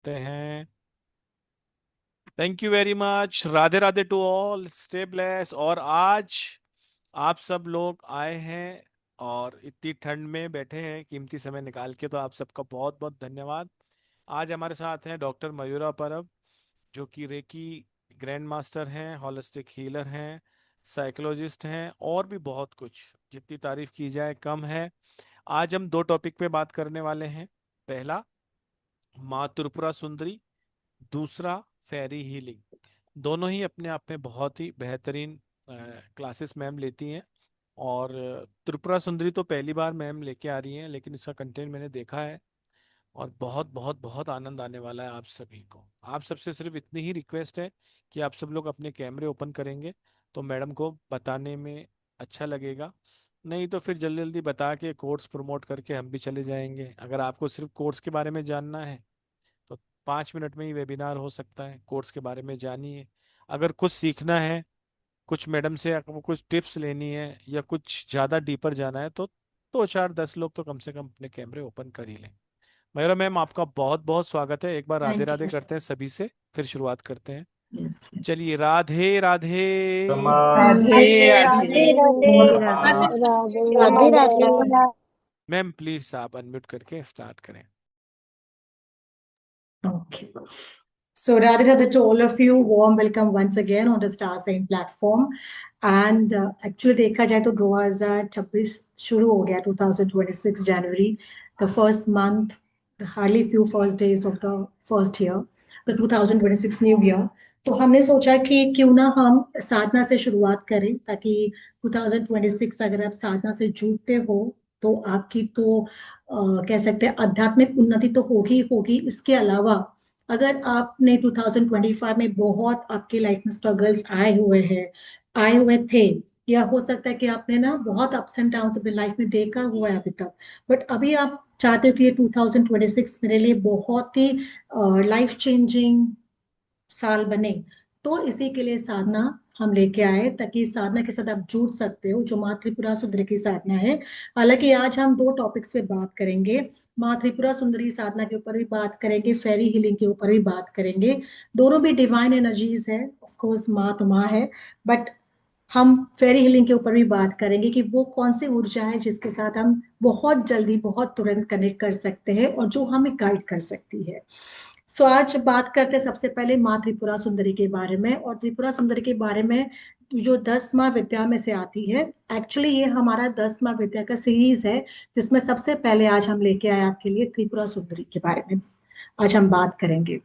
करते हैं। Thank you very much. Radhe Radhe to all, stay bless. और आज आप सब लोग आए हैं और इतनी ठंड में बैठे हैं कीमती समय निकाल के, तो आप सबका बहुत बहुत धन्यवाद। आज हमारे साथ हैं डॉक्टर मयूरा परब, जो कि रेकी ग्रैंड मास्टर हैं, हॉलिस्टिक हीलर हैं, साइकोलॉजिस्ट हैं और भी बहुत कुछ। जितनी तारीफ की जाए कम है। आज हम दो टॉपिक पे बात करने वाले हैं। पहला, माँ त्रिपुरा सुंदरी। दूसरा, फेरी हीलिंग। दोनों ही अपने आप में बहुत ही बेहतरीन क्लासेस मैम लेती हैं। और त्रिपुरा सुंदरी तो पहली बार मैम लेके आ रही हैं, लेकिन इसका कंटेंट मैंने देखा है और बहुत बहुत बहुत आनंद आने वाला है आप सभी को। आप सबसे सिर्फ इतनी ही रिक्वेस्ट है कि आप सब लोग अपने कैमरे ओपन करेंगे तो मैडम को बताने में अच्छा लगेगा। नहीं तो फिर जल्दी जल्दी बता के कोर्स प्रमोट करके हम भी चले जाएंगे। अगर आपको सिर्फ कोर्स के बारे में जानना है तो 5 मिनट में ही वेबिनार हो सकता है। कोर्स के बारे में जानिए। अगर कुछ सीखना है, कुछ मैडम से आपको कुछ टिप्स लेनी है या कुछ ज़्यादा डीपर जाना है, तो 2 4 10 लोग तो कम से कम अपने कैमरे ओपन कर ही लें। मयूरा मैम, आपका बहुत बहुत स्वागत है। एक बार राधे थैंक राधे यू। करते हैं सभी से, फिर शुरुआत करते हैं। Yes yes. चलिए, राधे राधे। राधे राधे राधे। राधे बोल राधे राधे राधे। मैम प्लीज आप अनम्यूट करके स्टार्ट करें। Okay. So, Radhe Radhe to all of you, warm welcome once again on the Star Sign platform. And actually देखा जाए तो 2026 शुरू हो गया, 2026 January, the first month, the hardly few first days of the first year, the 2026 New Year. तो हमने सोचा कि क्यों ना हम साधना से शुरुआत करें, ताकि 2026 अगर आप साधना से जुड़ते हो तो आपकी तो कह सकते हैं आध्यात्मिक उन्नति तो होगी ही होगी। इसके अलावा अगर आपने 2025 में बहुत आपके लाइफ में स्ट्रगल्स आए हुए थे, या हो सकता है कि आपने ना बहुत अप्स एंड डाउन अपनी लाइफ में देखा हुआ है अभी तक, बट अभी आप चाहते हो कि ये 2026 मेरे लिए बहुत ही लाइफ चेंजिंग साल बने, तो इसी के लिए साधना हम लेके आए, ताकि इस साधना के साथ आप जुड़ सकते हो, जो माँ त्रिपुरा सुंदरी की साधना है। हालांकि आज हम दो टॉपिक्स पे बात करेंगे। माँ त्रिपुरा सुंदरी साधना के ऊपर भी बात करेंगे, फेरी हीलिंग के ऊपर भी बात करेंगे। दोनों भी डिवाइन एनर्जीज है, ऑफ कोर्स माँ तो माँ है, बट हम फेरी हीलिंग के ऊपर भी बात करेंगे कि वो कौन सी ऊर्जा है जिसके साथ हम बहुत जल्दी बहुत तुरंत कनेक्ट कर सकते हैं और जो हमें गाइड कर सकती है। सो आज बात करते हैं सबसे पहले माँ त्रिपुरा सुंदरी के बारे में, और त्रिपुरा सुंदरी के बारे में जो 10 माँ विद्या में से आती है। एक्चुअली ये हमारा 10 माँ विद्या का सीरीज है, जिसमें सबसे पहले आज हम लेके आए आपके लिए त्रिपुरा सुंदरी के बारे में आज हम बात करेंगे।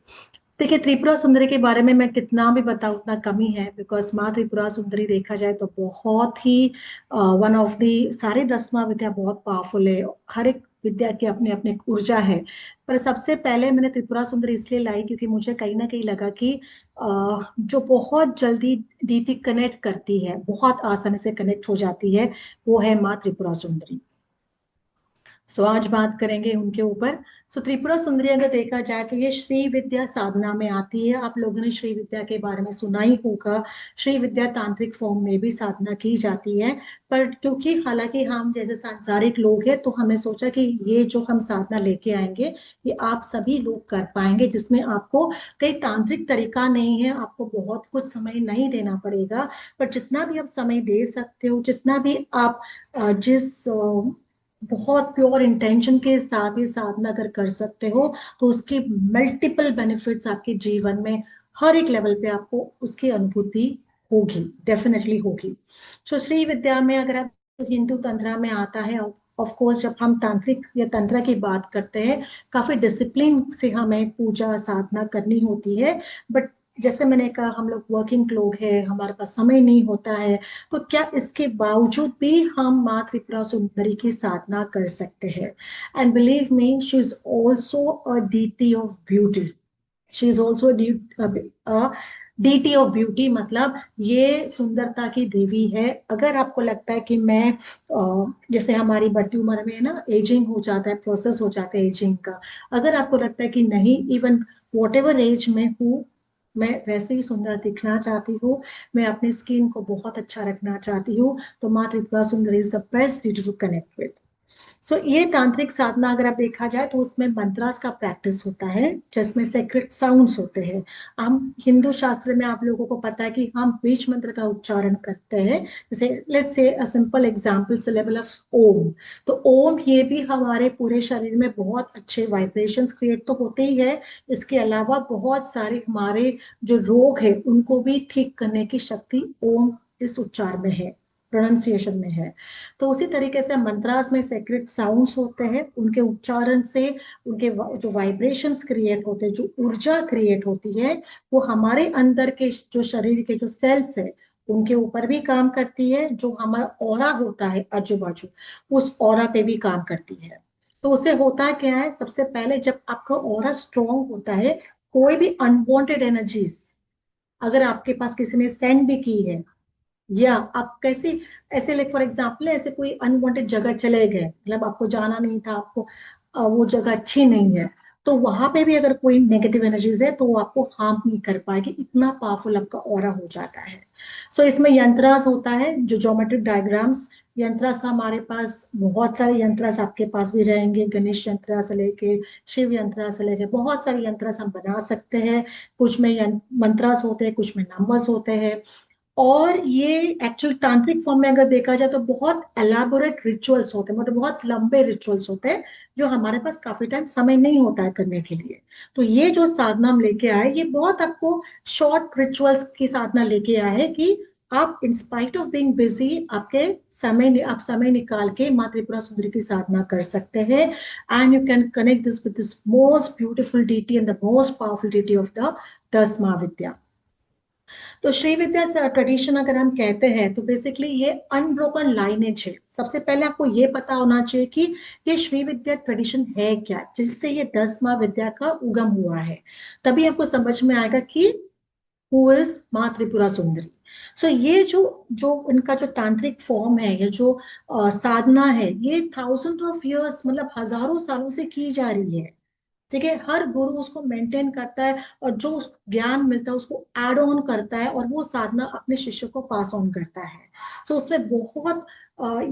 देखिए, त्रिपुरा सुंदरी के बारे में मैं कितना भी बताऊं उतना कमी है, बिकॉज माँ त्रिपुरा सुंदरी देखा जाए तो बहुत ही वन ऑफ दी, सारे 10 माँ विद्या बहुत पावरफुल है। हर एक विद्या की अपनी अपनी एक ऊर्जा है। पर सबसे पहले मैंने त्रिपुरा सुंदरी इसलिए लाई क्योंकि मुझे कहीं ना कहीं लगा कि जो बहुत जल्दी डीटी कनेक्ट करती है, बहुत आसानी से कनेक्ट हो जाती है, वो है माँ त्रिपुरा सुंदरी। सो आज बात करेंगे उनके ऊपर। सो त्रिपुरा सुंदरी अगर देखा जाए तो ये श्री विद्या साधना में आती है। आप लोगों ने श्री विद्या के बारे में सुना ही होगा। श्री विद्या तांत्रिक फॉर्म में भी साधना की जाती है, पर क्योंकि हालांकि हम जैसे सांसारिक लोग हैं तो हमने सोचा कि ये जो हम साधना लेके आएंगे ये आप सभी लोग कर पाएंगे, जिसमें आपको कई तांत्रिक तरीका नहीं है, आपको बहुत कुछ समय नहीं देना पड़ेगा। पर जितना भी आप समय दे सकते हो, जितना भी आप जिस बहुत प्योर इंटेंशन के साथ ये साधना अगर कर सकते हो, तो उसके मल्टीपल बेनिफिट्स आपके जीवन में हर एक लेवल पे आपको उसकी अनुभूति होगी, डेफिनेटली होगी। सो श्री विद्या में अगर आप हिंदू तंत्र में आता है, ऑफ कोर्स जब हम तांत्रिक या तंत्र की बात करते हैं, काफी डिसिप्लिन से हमें पूजा साधना करनी होती है। बट जैसे मैंने कहा, हम लोग वर्किंग लोग हैं, हमारे पास समय नहीं होता है, तो क्या इसके बावजूद भी हम माँ त्रिपुरा सुंदरी की साधना कर सकते हैं? And believe me, she is also a deity of beauty. She is also deity of beauty, मतलब ये सुंदरता की देवी है। अगर आपको लगता है कि मैं जैसे हमारी बढ़ती उम्र में ना एजिंग हो जाता है, प्रोसेस हो जाता है एजिंग का, अगर आपको लगता है कि नहीं, इवन वॉट एवर एज में हूँ, मैं वैसे ही सुंदर दिखना चाहती हूँ, मैं अपनी स्किन को बहुत अच्छा रखना चाहती हूँ, तो Maa Tripura Sundari is the best to connect with. So ये तांत्रिक साधना अगर आप देखा जाए तो उसमें मंत्रास का प्रैक्टिस होता है, जिसमें सेक्रेट साउंड्स होते हैं। हम हिंदू शास्त्र में आप लोगों को पता है कि हम बीज मंत्र का उच्चारण करते हैं। जैसे let's say a simple example level of Om. तो ओम ये भी हमारे पूरे शरीर में बहुत अच्छे वाइब्रेशंस क्रिएट तो होते ही है, इसके अलावा बहुत सारे हमारे जो रोग है उनको भी ठीक करने की शक्ति ओम इस उच्चार में है, प्रोनाउंसिएशन में है। तो उसी तरीके से मंत्रास में सेक्रेट साउंड्स होते हैं, उनके उच्चारण से उनके जो वाइब्रेशंस क्रिएट होते हैं, जो ऊर्जा क्रिएट होती है, वो हमारे अंदर के जो शरीर के जो सेल्स है उनके ऊपर भी काम करती है। जो हमारा ऑरा होता है आजू बाजू, उस ऑरा पे भी काम करती है। तो उसे होता क्या है, सबसे पहले जब आपका ऑरा स्ट्रांग होता है, कोई भी अनवांटेड एनर्जीज अगर आपके पास किसी ने सेंड भी की है, या आप कैसे ऐसे लाइक फॉर एग्जाम्पल ऐसे कोई अनवांटेड जगह चले गए, मतलब आपको जाना नहीं था, आपको वो जगह अच्छी नहीं है, तो वहां पे भी अगर कोई नेगेटिव एनर्जीज है तो वो आपको हार्म नहीं कर पाएगी, इतना पावरफुल आपका ऑरा हो जाता है। सो इसमें यंत्रास होता है, जो ज्योमेट्रिक डायग्राम्स। यंत्रास हमारे पास बहुत सारे यंत्रास आपके पास भी रहेंगे, गणेश यंत्र से लेके शिव यंत्र से लेके बहुत सारे यंत्रास हम बना सकते हैं। कुछ में मंत्रास होते हैं, कुछ में नंबर्स होते हैं। और ये एक्चुअल तांत्रिक फॉर्म में अगर देखा जाए तो बहुत एलाबोरेट रिचुअल्स होते हैं, मतलब बहुत लंबे रिचुअल्स होते हैं, जो हमारे पास काफी टाइम समय नहीं होता है करने के लिए। तो ये जो साधना हम लेके आए, ये बहुत आपको शॉर्ट रिचुअल्स की साधना लेके आए है कि आप इंस्पाइट ऑफ बीइंग बिजी आपके आप समय निकाल के माँ त्रिपुरा सुंदरी की साधना कर सकते हैं। And you can connect this with this most beautiful deity and the most powerful deity of the 10 Mahavidya. तो श्री विद्या ट्रेडिशन अगर हम कहते हैं तो बेसिकली ये अनब्रोकन लाइनेज है। सबसे पहले आपको ये पता होना चाहिए कि ये श्री विद्या ट्रेडिशन है क्या, जिससे ये 10 महाविद्या का उगम हुआ है। तभी आपको समझ में आएगा कि हु इज माँ त्रिपुरा सुंदरी। सो ये जो जो इनका जो तांत्रिक फॉर्म है, ये जो साधना है, ये थाउजेंड ऑफ इयर्स मतलब हजारों सालों से की जा रही है। ठीक है, हर गुरु उसको मेंटेन करता है और जो उसको ज्ञान मिलता है उसको एड ऑन करता है और वो साधना अपने शिष्य को पास ऑन करता है। सो उसमें बहुत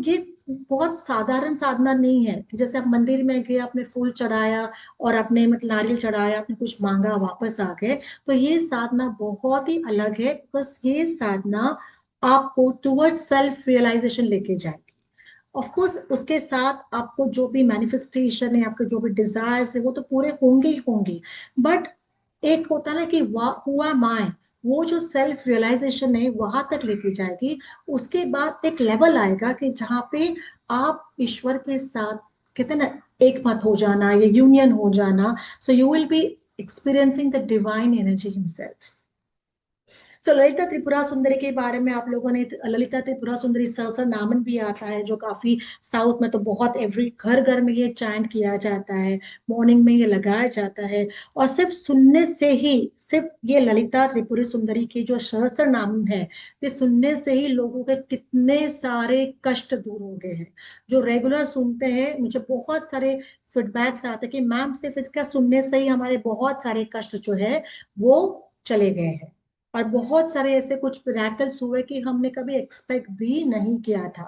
ये बहुत साधारण साधना नहीं है कि जैसे आप मंदिर में गए, आपने फूल चढ़ाया और आपने मतलब नारियल चढ़ाया, आपने कुछ मांगा वापस आ गए। तो ये साधना बहुत ही अलग है, बिकॉज ये साधना आपको टुवर्ड सेल्फ रियलाइजेशन लेके जाए। ऑफ कोर्स उसके साथ आपको जो भी मैनिफेस्टेशन है, आपके जो भी डिजायर्स है, वो तो पूरे होंगे ही होंगे। बट एक होता है ना कि हुआ माय, वो जो सेल्फ रियलाइजेशन है वहां तक लेके जाएगी। उसके बाद एक लेवल आएगा कि जहाँ पे आप ईश्वर के साथ कहते हैं ना एक मत हो जाना, ये यूनियन हो जाना। So you will be experiencing the divine energy himself. So Lalita Tripura Sundari के बारे में आप लोगों ने, ललिता त्रिपुरा सुंदरी सहस्र नामन भी आता है, जो काफी साउथ में तो बहुत एवरी घर घर में ये चैंट किया जाता है, मॉर्निंग में ये लगाया जाता है। और सिर्फ सुनने से ही, सिर्फ ये ललिता त्रिपुरी सुंदरी की जो सहस्त्र नाम है, ये सुनने से ही लोगों के कितने सारे कष्ट दूर हो गए हैं। जो रेगुलर सुनते हैं, मुझे बहुत सारे फीडबैक्स आते हैं कि मैम सिर्फ इसका सुनने से ही हमारे बहुत सारे कष्ट जो है वो चले गए हैं। और बहुत सारे ऐसे कुछ मिरेकल्स हुए कि हमने कभी एक्सपेक्ट भी नहीं किया था,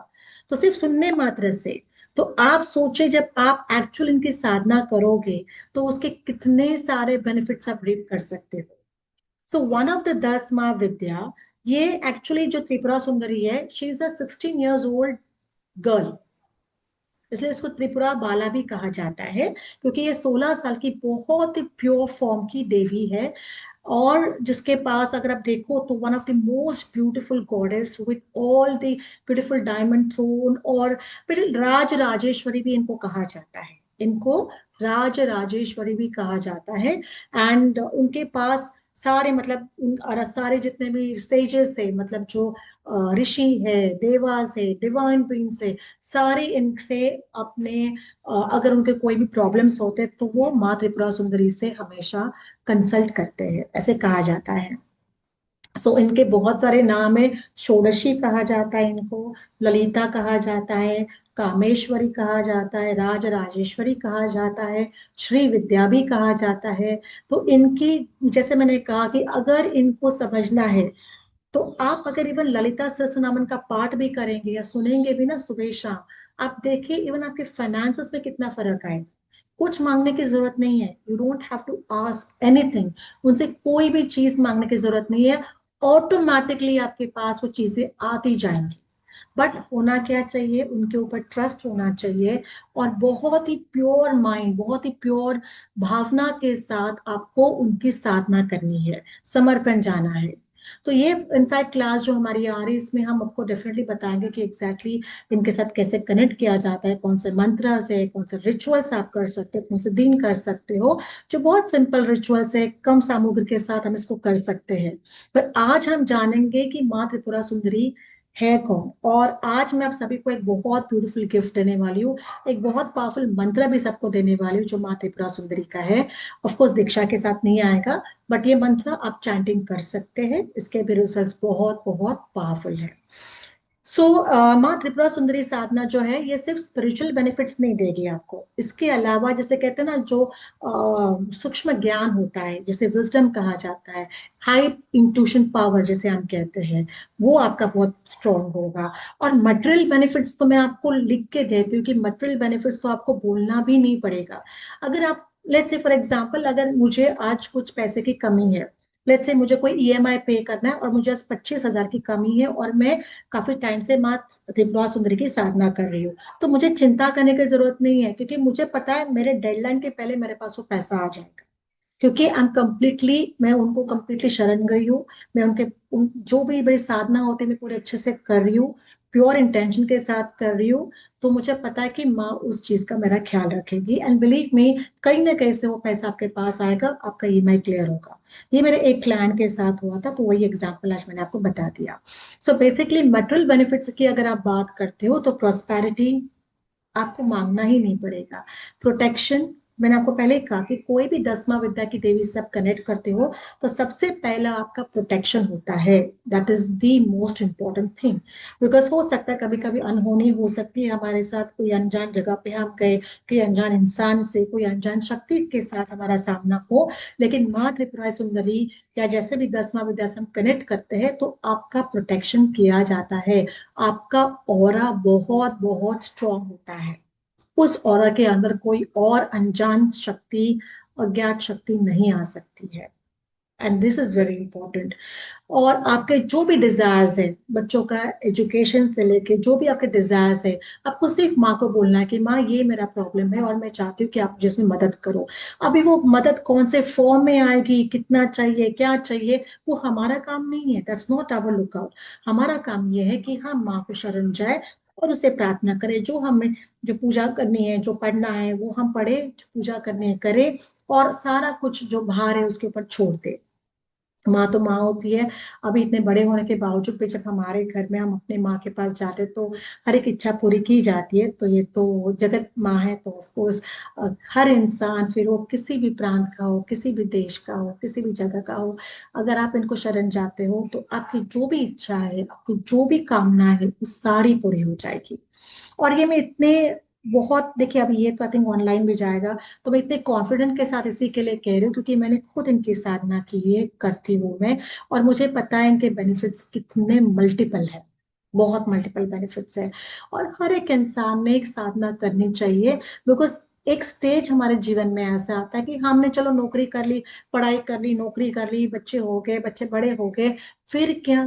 तो सिर्फ सुनने मात्र से। तो आप सोचे जब आप एक्चुअल इनकी साधना करोगे तो उसके कितने सारे बेनिफिट्स आप रीप कर सकते हो। सो वन ऑफ द 10 महाविद्या, ये एक्चुअली जो त्रिपुरा सुंदरी है, she is a 16 years old girl, इसलिए इसको त्रिपुरा बाला भी कहा जाता है, क्योंकि ये 16 साल की बहुत ही प्योर फॉर्म की देवी है। और जिसके पास अगर आप देखो तो one of the most beautiful goddess with all the beautiful diamond throne. और फिर राज राजेश्वरी भी इनको कहा जाता है, इनको राज राजेश्वरी भी कहा जाता है। एंड उनके पास सारे मतलब और सारे जितने भी स्टेजेस है, मतलब जो ऋषि है, देवास है, डिवाइन बींग्स है, सारे इनसे अपने अगर उनके कोई भी प्रॉब्लम्स होते हैं तो वो माँ त्रिपुरा सुंदरी से हमेशा कंसल्ट करते हैं, ऐसे कहा जाता है। सो इनके बहुत सारे नाम है। षोडशी कहा जाता है इनको, ललिता कहा जाता है, कामेश्वरी कहा जाता है, राज राजेश्वरी कहा जाता है, श्री विद्या भी कहा जाता है। तो इनकी, जैसे मैंने कहा कि अगर इनको समझना है तो आप अगर इवन ललिता सहस्त्रनामन का पाठ भी करेंगे या सुनेंगे भी ना सुबह शाम, आप देखिए इवन आपके फाइनेंसेस में कितना फर्क आएगा। कुछ मांगने की जरूरत नहीं है, you don't have to ask anything. उनसे कोई भी चीज मांगने की जरूरत नहीं है, ऑटोमेटिकली आपके पास वो चीजें आती जाएंगी। बट होना क्या चाहिए, उनके ऊपर ट्रस्ट होना चाहिए, और बहुत ही प्योर माइंड, बहुत ही प्योर भावना के साथ आपको उनकी साधना करनी है, समर्पण जाना है। तो ये इनफैक्ट क्लास जो हमारी आ रही है, इसमें हम आपको डेफिनेटली बताएंगे कि एग्जैक्टली इनके साथ कैसे कनेक्ट किया जाता है, कौन से मंत्र से, कौन से रिचुअल्स आप कर सकते हो, कौन से दिन कर सकते हो, जो बहुत सिंपल रिचुअल्स है, कम सामग्री के साथ हम इसको कर सकते हैं। पर आज हम जानेंगे कि माँ त्रिपुरा सुंदरी है कौन। और आज मैं आप सभी को एक बहुत ब्यूटीफुल गिफ्ट देने वाली हूँ, एक बहुत पावरफुल मंत्र भी सबको देने वाली हूँ जो माँ त्रिपुरा सुंदरी का है। ऑफ कोर्स दीक्षा के साथ नहीं आएगा, बट ये मंत्र आप चैंटिंग कर सकते हैं, इसके भी रिजल्ट्स बहुत बहुत पावरफुल है। सो माँ त्रिपुरा सुंदरी साधना जो है ये सिर्फ स्पिरिचुअल बेनिफिट्स नहीं देगी आपको, इसके अलावा जैसे कहते हैं ना, जो सूक्ष्म ज्ञान होता है जिसे विजडम कहा जाता है, हाई इंट्यूशन पावर जिसे हम कहते हैं, वो आपका बहुत स्ट्रांग होगा। और मटेरियल बेनिफिट्स तो मैं आपको लिख के देती हूँ कि मटेरियल बेनिफिट्स तो आपको बोलना भी नहीं पड़ेगा। अगर आप, लेट्स से फॉर एग्जांपल, अगर मुझे आज कुछ पैसे की कमी है, लेट्स से मुझे कोई ईएमआई पे करना है और मुझे आज 25,000 की कमी है, और मैं काफी टाइम से माँ त्रिपुरा सुंदरी की साधना कर रही हूँ, तो मुझे चिंता करने की जरूरत नहीं है, क्योंकि मुझे पता है मेरे डेडलाइन के पहले मेरे पास वो पैसा आ जाएगा। क्योंकि आई एम कम्प्लीटली, मैं उनको कम्प्लीटली शरण गई हूँ। मैं जो भी बड़ी साधना होती है मैं पूरे अच्छे से कर रही हूँ, प्योर इंटेंशन के साथ कर रही हूँ। तो मुझे पता है कि माँ उस चीज का मेरा ख्याल रखेगी, एंड बिलीव मी, कहीं ना कहीं से वो पैसा आपके पास आएगा, आपका ईएमआई क्लियर होगा। ये मेरे एक क्लाइंट के साथ हुआ था, तो वही एग्जाम्पल आज मैंने आपको बता दिया। सो बेसिकली मटेरियल बेनिफिट्स की अगर आप बात करते हो तो प्रॉस्पेरिटी, आपको मांगना ही नहीं पड़ेगा। प्रोटेक्शन, मैंने आपको पहले ही कहा कि कोई भी 10वां विद्या की देवी से आप कनेक्ट करते हो तो सबसे पहला आपका प्रोटेक्शन होता है। That is the most important thing. Because हो सकता है कभी कभी अनहोनी हो सकती है हमारे साथ, कोई अनजान जगह पे हम गए, कोई अनजान इंसान से, कोई अनजान शक्ति के साथ हमारा सामना हो, लेकिन माँ त्रिपुरा सुंदरी या जैसे भी 10वां विद्या से हम कनेक्ट करते हैं तो आपका प्रोटेक्शन किया जाता है। आपका ऑरा बहुत बहुत स्ट्रांग होता है, उस ऑरा के अंदर कोई और अनजान शक्ति, अज्ञात शक्ति नहीं आ सकती है। And this is very important. और आपके जो भी डिजायर्स है, बच्चों का एजुकेशन से लेके जो भी आपके डिजायर्स है, आपको सिर्फ माँ को बोलना है कि माँ ये मेरा प्रॉब्लम है और मैं चाहती हूँ कि आप मुझे इसमें मदद करो। अभी वो मदद कौन से फॉर्म में आएगी, कितना चाहिए, क्या चाहिए, वो हमारा काम नहीं है, दैट्स नॉट आवर लुकआउट। हमारा काम ये है कि हम माँ को शरण जाए और उससे प्रार्थना करें, जो हमें, जो पूजा करनी है, जो पढ़ना है वो हम पढ़े, जो पूजा करनी है करें, और सारा कुछ जो भार है उसके ऊपर छोड़ दे। माँ तो माँ होती है। अभी इतने बड़े होने के बावजूद भी जब हमारे घर में हम अपने माँ के पास जाते तो हर एक इच्छा पूरी की जाती है। तो ये तो जगत माँ है, तो ऑफ कोर्स हर इंसान, फिर वो किसी भी प्रांत का हो, किसी भी देश का हो, किसी भी जगह का हो, अगर आप इनको शरण जाते हो तो आपकी जो भी इच्छा है, आपकी जो भी कामना है, वो सारी पूरी हो जाएगी। और ये मैं इतने, बहुत, देखिए अभी ये तो आई थिंक ऑनलाइन भी जाएगा, तो मैं इतने कॉन्फिडेंट के साथ इसी के लिए कह रही हूँ क्योंकि मैंने खुद इनकी साधना की है, करती हूँ मैं, और मुझे पता है इनके बेनिफिट्स कितने मल्टीपल है, बहुत मल्टीपल बेनिफिट्स है। और हर एक इंसान ने एक साधना करनी चाहिए। बिकॉज एक स्टेज हमारे जीवन में ऐसा आता है कि हमने चलो नौकरी कर ली, पढ़ाई कर ली, नौकरी कर ली, बच्चे हो गए, बच्चे बड़े हो गए, फिर क्या?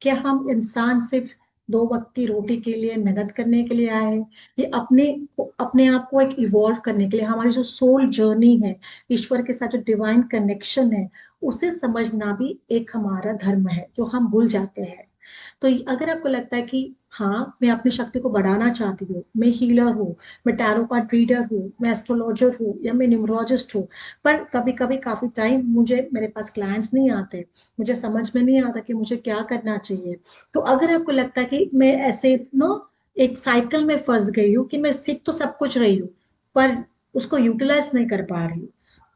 क्या हम इंसान सिर्फ 2 वक्त की रोटी के लिए मेहनत करने के लिए आए हैं? ये अपने आप को एक इवॉल्व करने के लिए, हमारी जो सोल जर्नी है, ईश्वर के साथ जो डिवाइन कनेक्शन है, उसे समझना भी एक हमारा धर्म है जो हम भूल जाते हैं। तो अगर आपको लगता है कि हाँ मैं अपनी शक्ति को बढ़ाना चाहती हूँ, मैं हीलर हूँ, मैं टैरो कार्ड रीडर हूँ, मैं एस्ट्रोलॉजर हूँ, या मैं न्यूमरोलॉजिस्ट हूँ, पर कभी कभी काफी टाइम मुझे, मेरे पास क्लाइंट्स नहीं आते, मुझे समझ में नहीं आता कि मुझे क्या करना चाहिए, तो अगर आपको लगता है कि मैं ऐसे नो एक साइकिल में फंस गई हूँ कि मैं सीख तो सब कुछ रही हूँ पर उसको यूटिलाइज नहीं कर पा रही हूँ,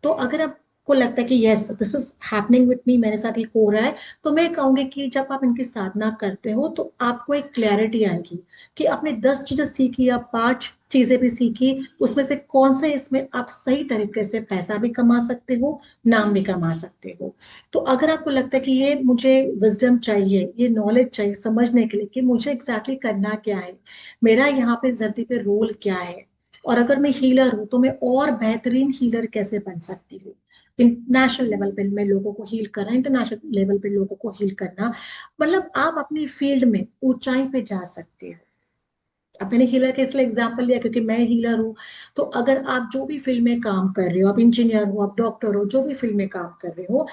तो अगर आप को लगता है कि yes this is happening with me, मेरे साथ ये हो रहा है, तो मैं कहूंगी कि जब आप इनकी साधना करते हो तो आपको एक क्लैरिटी आएगी कि आपने 10 चीजें सीखी या 5 चीजें भी सीखी, उसमें से कौन से इसमें आप सही तरीके से पैसा भी कमा सकते हो, नाम भी कमा सकते हो। तो अगर आपको लगता है कि ये मुझे विजडम चाहिए, ये नॉलेज चाहिए समझने के लिए कि मुझे एग्जैक्टली करना क्या है, मेरा यहाँ पे धरती पे रोल क्या है, और अगर मैं हीलर हूं तो मैं और बेहतरीन हीलर कैसे बन सकती हूँ, इंटरनेशनल लेवल पे मैं लोगों को हील करना, इंटरनेशनल लेवल पे लोगों को हील करना, मतलब आप अपनी फील्ड में ऊंचाई पे जा सकते हो। अब मैंने हीलर के इसलिए एग्जांपल लिया क्योंकि मैं हीलर हूँ। तो अगर आप जो भी फील्ड में काम कर रहे हो, आप इंजीनियर हो, आप डॉक्टर हो, जो भी फील्ड में काम कर रहे हो,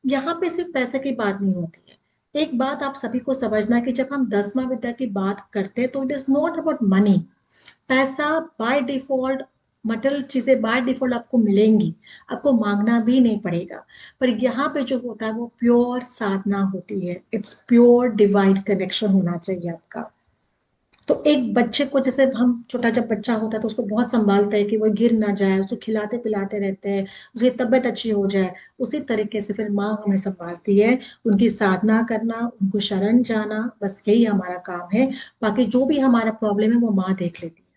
यहाँ पे सिर्फ पैसे की बात नहीं होती है। एक बात आप सभी को समझना कि जब हम 10वां विद्या की बात करते हैं तो it is not about money. पैसा बाय डिफॉल्ट, मटेरियल चीजें बाय डिफॉल्ट आपको मिलेंगी, आपको मांगना भी नहीं पड़ेगा। पर यहाँ पे जो होता है वो प्योर साधना होती है, इट्स प्योर डिवाइन कनेक्शन होना चाहिए आपका। तो एक बच्चे को जैसे हम छोटा जब बच्चा होता है तो उसको बहुत संभालते हैं कि वो गिर ना जाए, उसको खिलाते पिलाते रहते हैं, उसकी तबीयत अच्छी हो जाए। उसी तरीके से फिर माँ हमें संभालती है, उनकी साधना करना, उनको शरण जाना, बस यही हमारा काम है। बाकी जो भी हमारा प्रॉब्लम है वो माँ देख लेती है।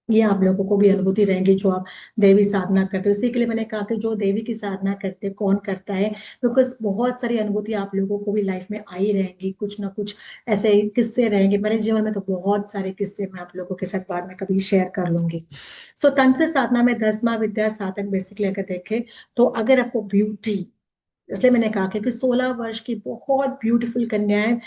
ये आप लोगों को भी अनुभूति रहेंगी जो आप देवी साधना करते हो। इसी के लिए मैंने कहा कि जो देवी की साधना करते हैं कौन करता है, बिकॉज बहुत सारी अनुभूति आप लोगों को भी लाइफ में आई रहेंगी, कुछ ना कुछ ऐसे किस्से रहेंगे। मेरे जीवन में तो बहुत सारे किस्से मैं आप लोगों के साथ बाद में कभी शेयर कर लूंगी। सो तंत्र साधना में 10वां विद्या साधक बेसिकली अगर देखें तो अगर आपको ब्यूटी, इसलिए मैंने कहा कि 16 वर्ष की बहुत ब्यूटीफुल कन्याएं,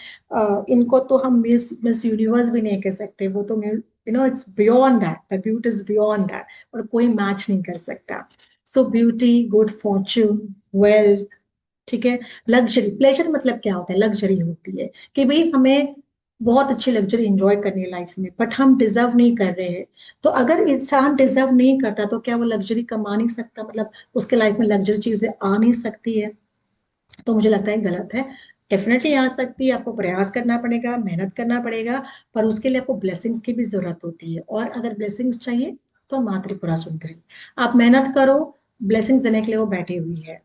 इनको तो हम मिस मिस यूनिवर्स भी नहीं कह सकते, वो तो it's beyond that, the beauty is beyond that, और कोई मैच नहीं कर सकता। सो ब्यूटी, गुड फॉर्च्यून, वेल्थ, ठीक है, लग्जरी, प्लेजर मतलब क्या होता है, लग्जरी होती है कि भाई हमें बहुत अच्छी लग्जरी एंजॉय करनी है लाइफ में, बट हम डिजर्व नहीं कर रहे हैं। तो अगर इंसान डिजर्व नहीं करता तो क्या वो लग्जरी कमा नहीं सकता, मतलब उसके लाइफ में लग्जरी चीजें आ नहीं सकती है? तो मुझे लगता है गलत है। डेफिनेटली आ सकती है, आपको प्रयास करना पड़ेगा, मेहनत करना पड़ेगा, पर उसके लिए आपको ब्लेसिंग्स की भी जरूरत होती है। और अगर ब्लेसिंग्स चाहिए तो माँ त्रिपुरा सुंदरी, आप मेहनत करो, ब्लेसिंग्स देने के लिए वो बैठी हुई है।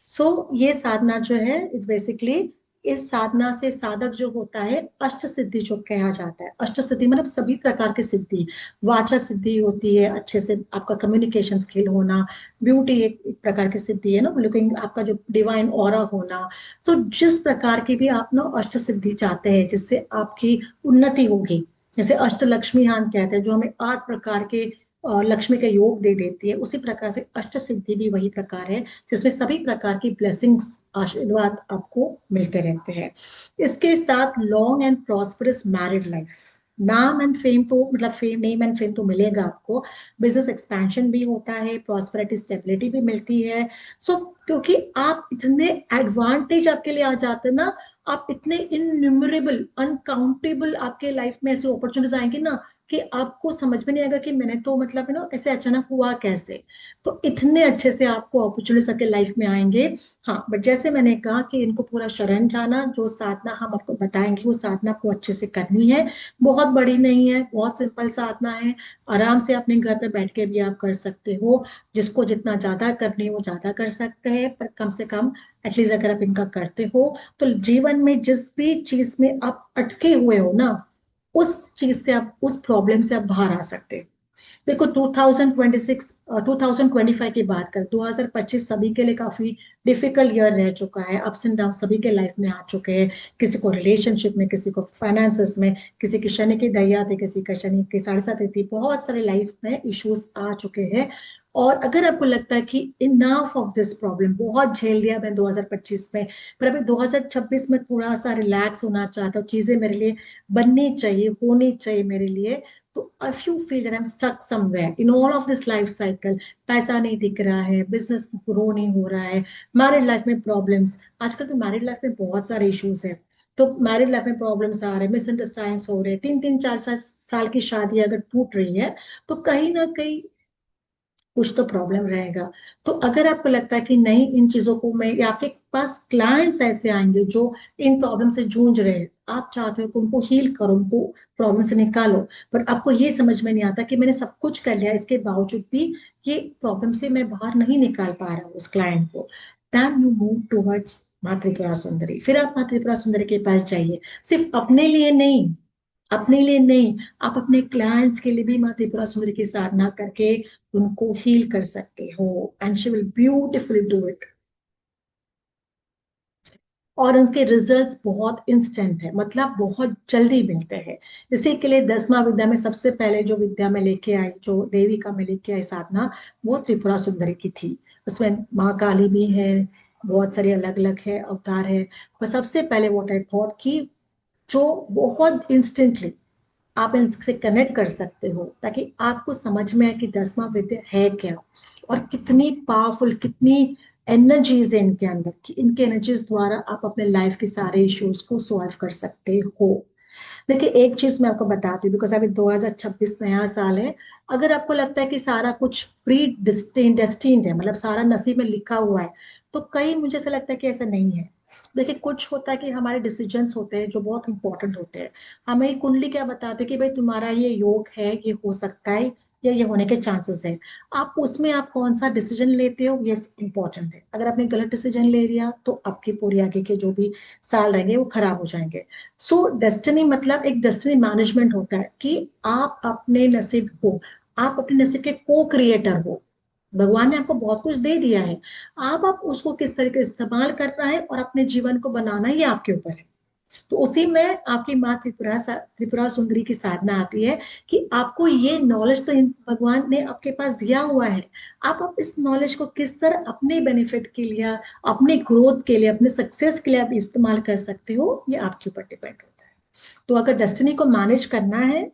सो ये साधना जो है इट्स बेसिकली, इस साधना से साधक जो होता है अष्ट सिद्धि जो कहा जाता है, अष्ट सिद्धि मतलब सभी प्रकार की सिद्धि, वाचा सिद्धि होती है, अच्छे से आपका कम्युनिकेशन स्किल होना, ब्यूटी एक प्रकार की सिद्धि है ना, लुकिंग, आपका जो डिवाइन ऑरा होना। तो जिस प्रकार की भी आप ना अष्ट सिद्धि चाहते हैं जिससे आपकी उन्नति होगी, जैसे अष्ट लक्ष्मी हान कहते हैं जो हमें 8 प्रकार के लक्ष्मी का योग दे देती है, उसी प्रकार से अष्ट सिद्धि भी वही प्रकार है जिसमें सभी प्रकार की ब्लेसिंग्स, आशीर्वाद आपको मिलते रहते हैं। इसके साथ long and prosperous married life, नाम एंड फेम तो मतलब फेम, नेम एंड फेम तो मिलेगा आपको, बिजनेस एक्सपेंशन भी होता है, प्रॉस्पेरिटी स्टेबिलिटी भी मिलती है। सो क्योंकि आप इतने एडवांटेज आपके लिए आ जाते हैं ना, आप इतने इनन्यूमरेबल अनकाउंटेबल आपके लाइफ में ऐसे अपॉर्चुनिटीज आएंगे ना कि आपको समझ में नहीं आएगा कि मैंने तो मतलब ऐसे अचानक हुआ कैसे। तो इतने अच्छे से आपको अपॉर्चुनिटीज आपके लाइफ में आएंगे। हाँ, बट जैसे मैंने कहा कि इनको पूरा शरण जाना, जो साधना हम आपको बताएंगे वो साधना आपको अच्छे से करनी है, बहुत बड़ी नहीं है, बहुत सिंपल साधना है, आराम से अपने घर पे बैठ के भी आप कर सकते हो। जिसको जितना ज्यादा करनी है वो ज्यादा कर सकते हैं, पर कम से कम एटलीस्ट अगर आप इनका करते हो तो जीवन में जिस भी चीज में आप अटके हुए हो ना, उस चीज से आप, उस प्रॉब्लम से आप बाहर आ सकते हैं। देखो 2026, 2025 की बात कर, 2025 सभी के लिए काफी डिफिकल्ट ईयर रह चुका है, अप्स एंड डाउन सभी के लाइफ में आ चुके हैं, किसी को रिलेशनशिप में, किसी को फाइनेंसेस में, किसी की शनि की दैया थी, किसी का शनि की 7.5 थी, बहुत सारे लाइफ में इश्यूज आ चुके हैं। और अगर आपको लगता है कि इनफ ऑफ दिस प्रॉब्लम, बहुत झेल लिया मैं 2025 में, पर अभी 2026 में थोड़ा सा रिलैक्स होना चाहता हूँ, चीजें मेरे लिए बननी चाहिए, होनी चाहिए मेरे लिए, तो if you feel that I'm stuck somewhere in all of this life cycle, पैसा नहीं दिख रहा है, बिजनेस ग्रो नहीं हो रहा है, मैरिड लाइफ में प्रॉब्लम्स, आजकल तो मैरिड लाइफ में बहुत सारे इश्यूज है, तो मैरिड लाइफ में प्रॉब्लम्स आ रहे हैं, मिसअंडरस्टैंडिंग्स हो रहे हैं, 3-3 4-4 साल की शादी अगर टूट रही है तो कहीं ना कहीं कुछ तो प्रॉब्लम रहेगा। तो अगर आपको लगता है कि नहीं इन चीजों को मैं, या आपके पास क्लाइंट्स ऐसे आएंगे जो इन प्रॉब्लम से जूझ रहे हैं, आप चाहते हो कि उनको हील करो, उनको प्रॉब्लम से निकालो, पर आपको ये समझ में नहीं आता कि मैंने सब कुछ कर लिया, इसके बावजूद भी ये प्रॉब्लम से मैं बाहर नहीं निकाल पा रहा हूँ उस क्लाइंट को, देन यू मूव टुवर्ड्स माँ त्रिपुरा सुंदरी। फिर आप माँ त्रिपुरा सुंदरी के पास जाइए, सिर्फ अपने लिए नहीं, अपने लिए नहीं, आप अपने क्लाइंट्स के लिए भी माँ त्रिपुरा सुंदरी की साधना करके उनको हील कर सकते हो, and she will beautifully do it. और उनके रिजल्ट्स बहुत इंस्टेंट है, मतलब बहुत जल्दी मिलते हैं। इसी के लिए 10वां विद्या में सबसे पहले जो विद्या में लेके आई, जो देवी का मैं लेके आई साधना, वो त्रिपुरा सुंदरी की थी। उसमें माँ काली भी है, बहुत सारे अलग अलग है अवतार है, पर सबसे पहले वो टाइप थॉट की जो बहुत इंस्टेंटली आप इनसे कनेक्ट कर सकते हो, ताकि आपको समझ में आए कि 10वां विद्या है क्या, और कितनी पावरफुल, कितनी एनर्जीज है इनके अंदर, कि इनके एनर्जीज द्वारा आप अपने लाइफ के सारे इश्यूज को सॉल्व कर सकते हो। देखिए एक चीज मैं आपको बताती हूँ, बिकॉज अभी 2026 नया साल है। अगर आपको लगता है कि सारा कुछ प्री डेस्टिन्ड है, मतलब सारा नसीब में लिखा हुआ है, तो कई मुझे ऐसा लगता है कि ऐसा नहीं है। देखिए कुछ होता है कि हमारे डिसीजंस होते हैं जो बहुत इंपॉर्टेंट होते हैं। हमें ये कुंडली क्या बताते हैं कि भाई तुम्हारा ये योग है, ये हो सकता है, या ये होने के चांसेस है। आप उसमें आप कौन सा डिसीजन लेते हो ये इंपॉर्टेंट है। अगर आपने गलत डिसीजन ले लिया तो आपकी पूरी आगे के जो भी साल रहेंगे वो खराब हो जाएंगे। सो डेस्टिनी मतलब एक डेस्टिनी मैनेजमेंट होता है कि आप अपने नसीब को, आप अपने नसीब के को क्रिएटर हो। भगवान ने आपको बहुत कुछ दे दिया है, आप उसको किस तरीके से इस्तेमाल करना है और अपने जीवन को बनाना ही आपके ऊपर है। तो उसी में आपकी माँ त्रिपुरा सुंदरी की साधना आती है, कि आपको ये नॉलेज तो भगवान ने आपके पास दिया हुआ है, आप इस नॉलेज को किस तरह अपने बेनिफिट के लिए, अपने ग्रोथ के लिए, अपने सक्सेस के लिए आप इस्तेमाल कर सकते हो, ये आपके ऊपर डिपेंड होता है। तो अगर डेस्टिनी को मैनेज करना है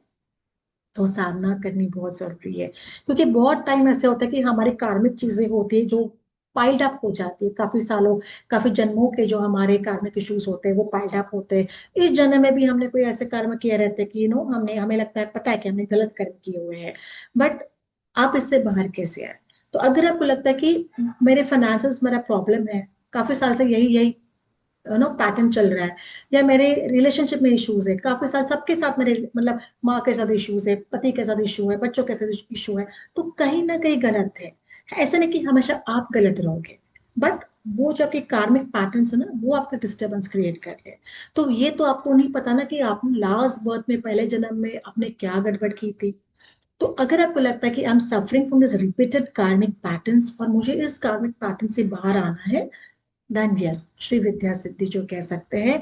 तो साधना करनी बहुत जरूरी है। क्योंकि बहुत टाइम ऐसे होता है कि हमारी कार्मिक चीजें होती है जो पाइल्ड अप हो जाती है, काफी सालों, काफी जन्मों के जो हमारे कार्मिक इश्यूज होते हैं वो पाइल्ड अप होते हैं। इस जन्म में भी हमने कोई ऐसे कर्म किए रहते हैं कि हमने, हमें लगता है, पता है कि हमने गलत कर्म किए हुए हैं, बट आप इससे बाहर कैसे आए। तो अगर आपको लगता है कि मेरे फाइनेंसेस मेरा प्रॉब्लम है, काफी साल से यही यही पैटर्न चल रहा है, या मेरे रिलेशनशिप में इश्यूज है, काफी साल सबके साथ मेरे, मतलब माँ के साथ इश्यूज है, पति के साथ इशू है, बच्चों के साथ इशू है, तो कहीं ना कहीं गलत है। ऐसा नहीं कि हमेशा आप गलत रहोगे, बट वो जो आपके कार्मिक पैटर्न्स है ना, वो आपका डिस्टरबेंस क्रिएट कर रहे हैं। तो ये तो आपको नहीं पता ना कि आपने लास्ट बर्थ में, पहले जन्म में आपने क्या गड़बड़ की थी। तो अगर आपको लगता है कि I am suffering from this repeated कार्मिक पैटर्न्स और मुझे इस कार्मिक पैटर्न से बाहर आना है, देन यस, श्री विद्या सिद्धि जो कह सकते हैं,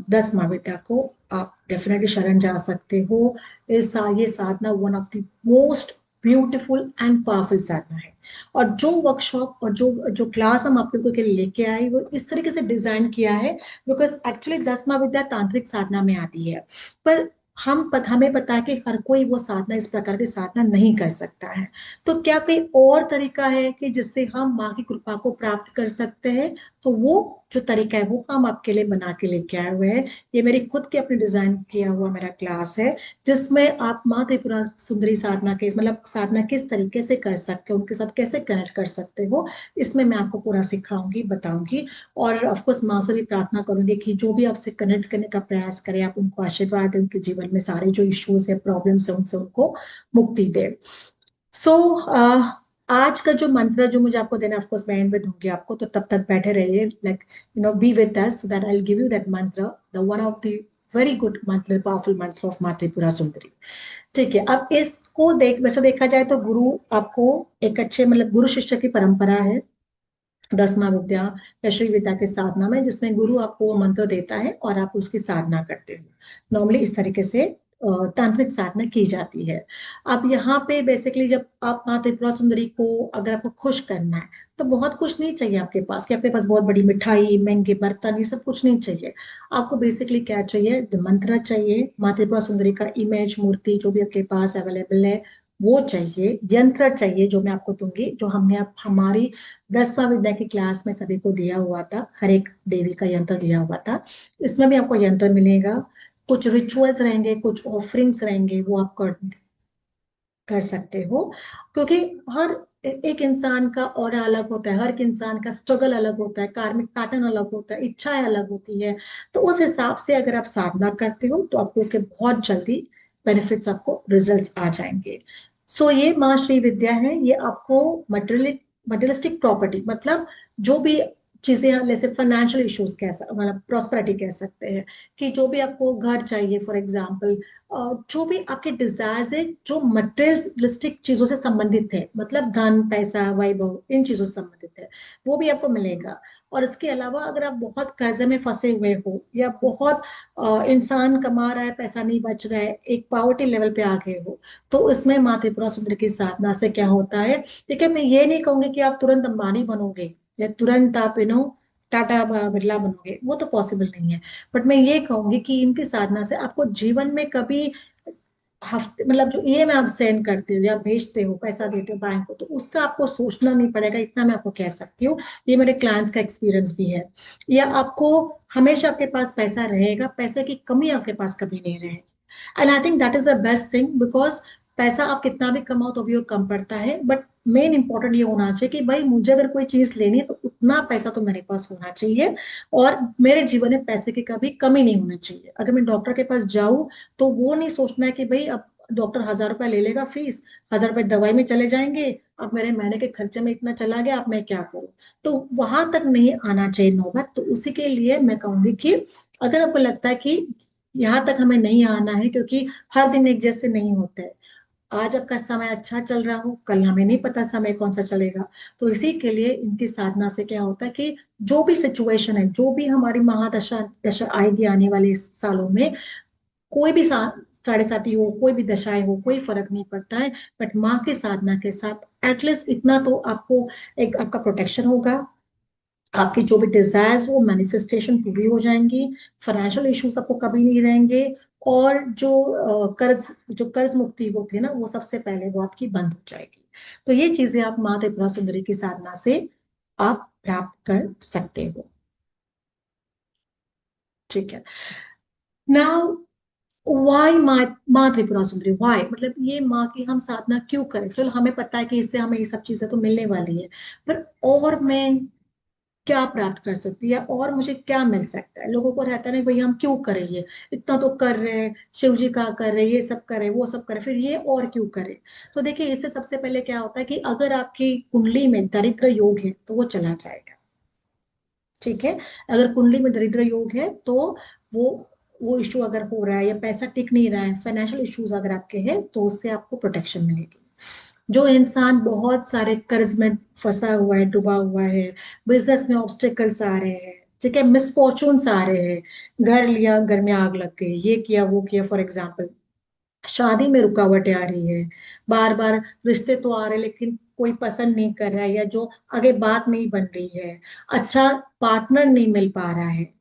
10वां विद्या को आप डेफिनेटली शरण जा सकते हो। ये साधना one of the most beautiful and powerful sadhana है। और जो वर्कशॉप और जो जो क्लास हम आप लोगों के लिए लेके आए, वो इस तरीके से डिजाइन किया है, बिकॉज एक्चुअली 10वां विद्या तांत्रिक साधना में आती है, पर हमें पता है कि हर कोई वो साधना, इस प्रकार की साधना नहीं कर सकता है। तो क्या कोई और तरीका है कि जिससे हम माँ की कृपा को प्राप्त कर सकते हैं? तो वो जो तरीका है वो हम आपके लिए बना के लेके आए हुए हैं। ये मेरी खुद के अपने डिजाइन किया हुआ मेरा क्लास है, जिसमें आप माँ त्रिपुरा सुंदरी साधना के, मतलब साधना किस तरीके से कर सकते हो, उनके साथ कैसे कनेक्ट कर सकते हो, इसमें मैं आपको पूरा सिखाऊंगी, बताऊंगी। और ऑफकोर्स माँ से भी प्रार्थना करूंगी कि जो भी आपसे कनेक्ट करने का प्रयास करे, आप उनको आशीर्वाद दें, उनके जीवन में सारे जो इश्यूज है, प्रॉब्लम्स है, उनसे उनको मुक्ति दे। सो आज का जो मंत्र जो मुझे आपको देना, ऑफ कोर्स मैं एंड में दूंगी आपको, तो तब तक बैठे रहिए, like be with us, so that I will give you that mantra, the one of the very good mantra, powerful mantra of Maa Tripura सुंदरी। ठीक है, अब इसको वैसे देखा जाए तो गुरु आपको एक अच्छे, मतलब गुरु शिष्य की परंपरा है 10वां विद्या या श्री विद्या के साधना में, जिसमें गुरु आपको वो मंत्र देता है और आप उसकी साधना करते हो। नॉर्मली इस तरीके से तांत्रिक साधना की जाती है। अब यहाँ पे बेसिकली जब आप माँ त्रिपुरा सुंदरी को, अगर आपको खुश करना है, तो बहुत कुछ नहीं चाहिए आपके पास, कि आपके पास बहुत बड़ी मिठाई, महंगे बर्तन, ये सब कुछ नहीं चाहिए। आपको बेसिकली क्या चाहिए? जो मंत्र चाहिए, माँ त्रिपुरा सुंदरी का इमेज, मूर्ति जो भी आपके पास अवेलेबल है वो चाहिए, यंत्र चाहिए जो मैं आपको दूंगी, जो हमने हमारी 10वां विद्या की क्लास में सभी को दिया हुआ था, हर एक देवी का यंत्र दिया हुआ था। इसमें भी आपको यंत्र मिलेगा, कुछ रिचुअल्स रहेंगे, कुछ ऑफरिंग्स रहेंगे, वो आप कर कर सकते हो, क्योंकि हर एक इंसान का और अलग होता है, हर एक इंसान का स्ट्रगल अलग होता है, कार्मिक पैटर्न अलग होता है, इच्छाएं अलग होती है। तो उस हिसाब से अगर आप साधना करते हो तो आपको इसके बहुत जल्दी बेनिफिट्स, आपको रिजल्ट्स आ जाएंगे। सो ये माँ श्री विद्या है, ये आपको मटेरियलिस्टिक प्रॉपर्टी, मतलब जो भी चीजें हैं, जैसे फाइनेंशियल इश्यूज कह मतलब प्रॉस्पेरिटी कह सकते हैं, कि जो भी आपको घर चाहिए फॉर एग्जाम्पल, जो भी आपके डिजायर्स है जो मटेरियलिस्टिक चीजों से संबंधित है, मतलब धन पैसा वैभव इन चीजों से संबंधित है, वो भी आपको मिलेगा। और इसके अलावा अगर आप बहुत कर्जे में फंसे हुए हो, या बहुत इंसान कमा रहा है पैसा नहीं बच रहा है, एक पावर्टी लेवल पे आ गए हो, तो इसमें माँ त्रिपुरा सुंदरी की साधना से क्या होता है। देखिए, मैं ये नहीं कहूंगी कि आप तुरंत अंबानी बनोगे, या तुरंत आप टाटा बिरला बनोगे, वो तो पॉसिबल नहीं है। बट मैं ये कहूंगी कि इनकी साधना से आपको जीवन में कभी हफ्ते, मतलब जो ईएमआई आप सेंड करते हो या भेजते हो, पैसा देते हो बैंक को, तो उसका आपको सोचना नहीं पड़ेगा, इतना मैं आपको कह सकती हूँ। ये मेरे क्लाइंट्स का एक्सपीरियंस भी है। या आपको हमेशा आपके पास पैसा रहेगा, पैसे की कमी आपके पास कभी नहीं रहेगी। And I think that is the best thing, because पैसा आप कितना भी कमाओ तो भी वो कम पड़ता है, बट मेन इंपॉर्टेंट ये होना चाहिए कि भाई मुझे अगर कोई चीज लेनी है तो उतना पैसा तो मेरे पास होना चाहिए, और मेरे जीवन में पैसे की कभी कमी नहीं होनी चाहिए। अगर मैं डॉक्टर के पास जाऊं तो वो नहीं सोचना है कि भाई अब डॉक्टर 1,000 रुपया ले लेगा फीस, 1,000 रुपये दवाई में चले जाएंगे, अब मेरे महीने के खर्चे में इतना चला गया, अब मैं क्या करूं। तो वहां तक नहीं आना चाहिए नौबत। तो उसी के लिए मैं कहूंगी कि अगर आपको लगता है कि यहाँ तक हमें नहीं आना है, क्योंकि हर दिन एक जैसे नहीं होते हैं, आज आपका समय अच्छा चल रहा हो, कल हमें नहीं पता समय कौन सा चलेगा। तो इसी के लिए इनकी साधना से क्या होता है कि जो भी सिचुएशन है, जो भी हमारी महादशा दशा आएगी आने वाले सालों में, कोई भी साढ़े साथी हो, कोई भी दशाएं हो, कोई फर्क नहीं पड़ता है। बट माँ के साधना के साथ एटलीस्ट इतना तो आपको, एक आपका प्रोटेक्शन होगा, आपकी जो भी डिजायर्स वो मैनिफेस्टेशन पूरी हो जाएंगी, फाइनेंशियल इश्यूज आपको कभी नहीं रहेंगे, और जो कर्ज मुक्ति होती है ना, वो सबसे पहले वो आपकी बंद हो जाएगी। तो ये चीजें आप माँ त्रिपुरा सुंदरी की साधना से आप प्राप्त कर सकते हो। ठीक है। नाउ, वाई माँ, माँ त्रिपुरा सुंदरी, वाई मतलब ये माँ की हम साधना क्यों करें। चलो हमें पता है कि इससे हमें ये सब चीजें तो मिलने वाली है, पर और मैं क्या प्राप्त कर सकती है, और मुझे क्या मिल सकता है। लोगों को रहता नहीं भाई हम क्यों करें, ये इतना तो कर रहे हैं, शिव जी का कर रहे हैं, ये सब करे वो सब करे, फिर ये और क्यों करे। तो देखिए, इससे सबसे पहले क्या होता है कि अगर आपकी कुंडली में दरिद्र योग है तो वो चला जाएगा। ठीक है। अगर कुंडली में दरिद्र योग है तो वो वो इश्यू अगर हो रहा है, या पैसा टिक नहीं रहा है, फाइनेंशियल इश्यूज अगर आपके हैं, तो उससे आपको प्रोटेक्शन मिलेगी। जो इंसान बहुत सारे कर्ज में फंसा हुआ है, डूबा हुआ है, बिजनेस में ऑब्स्टेकल्स आ रहे हैं, ठीक है, मिसफॉर्चून्स आ रहे हैं, घर लिया घर में आग लग गई, ये किया वो किया, फॉर एग्जाम्पल शादी में रुकावटें आ रही है, बार बार रिश्ते तो आ रहे लेकिन कोई पसंद नहीं कर रहा है, या जो आगे बात नहीं बन रही है, अच्छा पार्टनर नहीं मिल पा रहा है,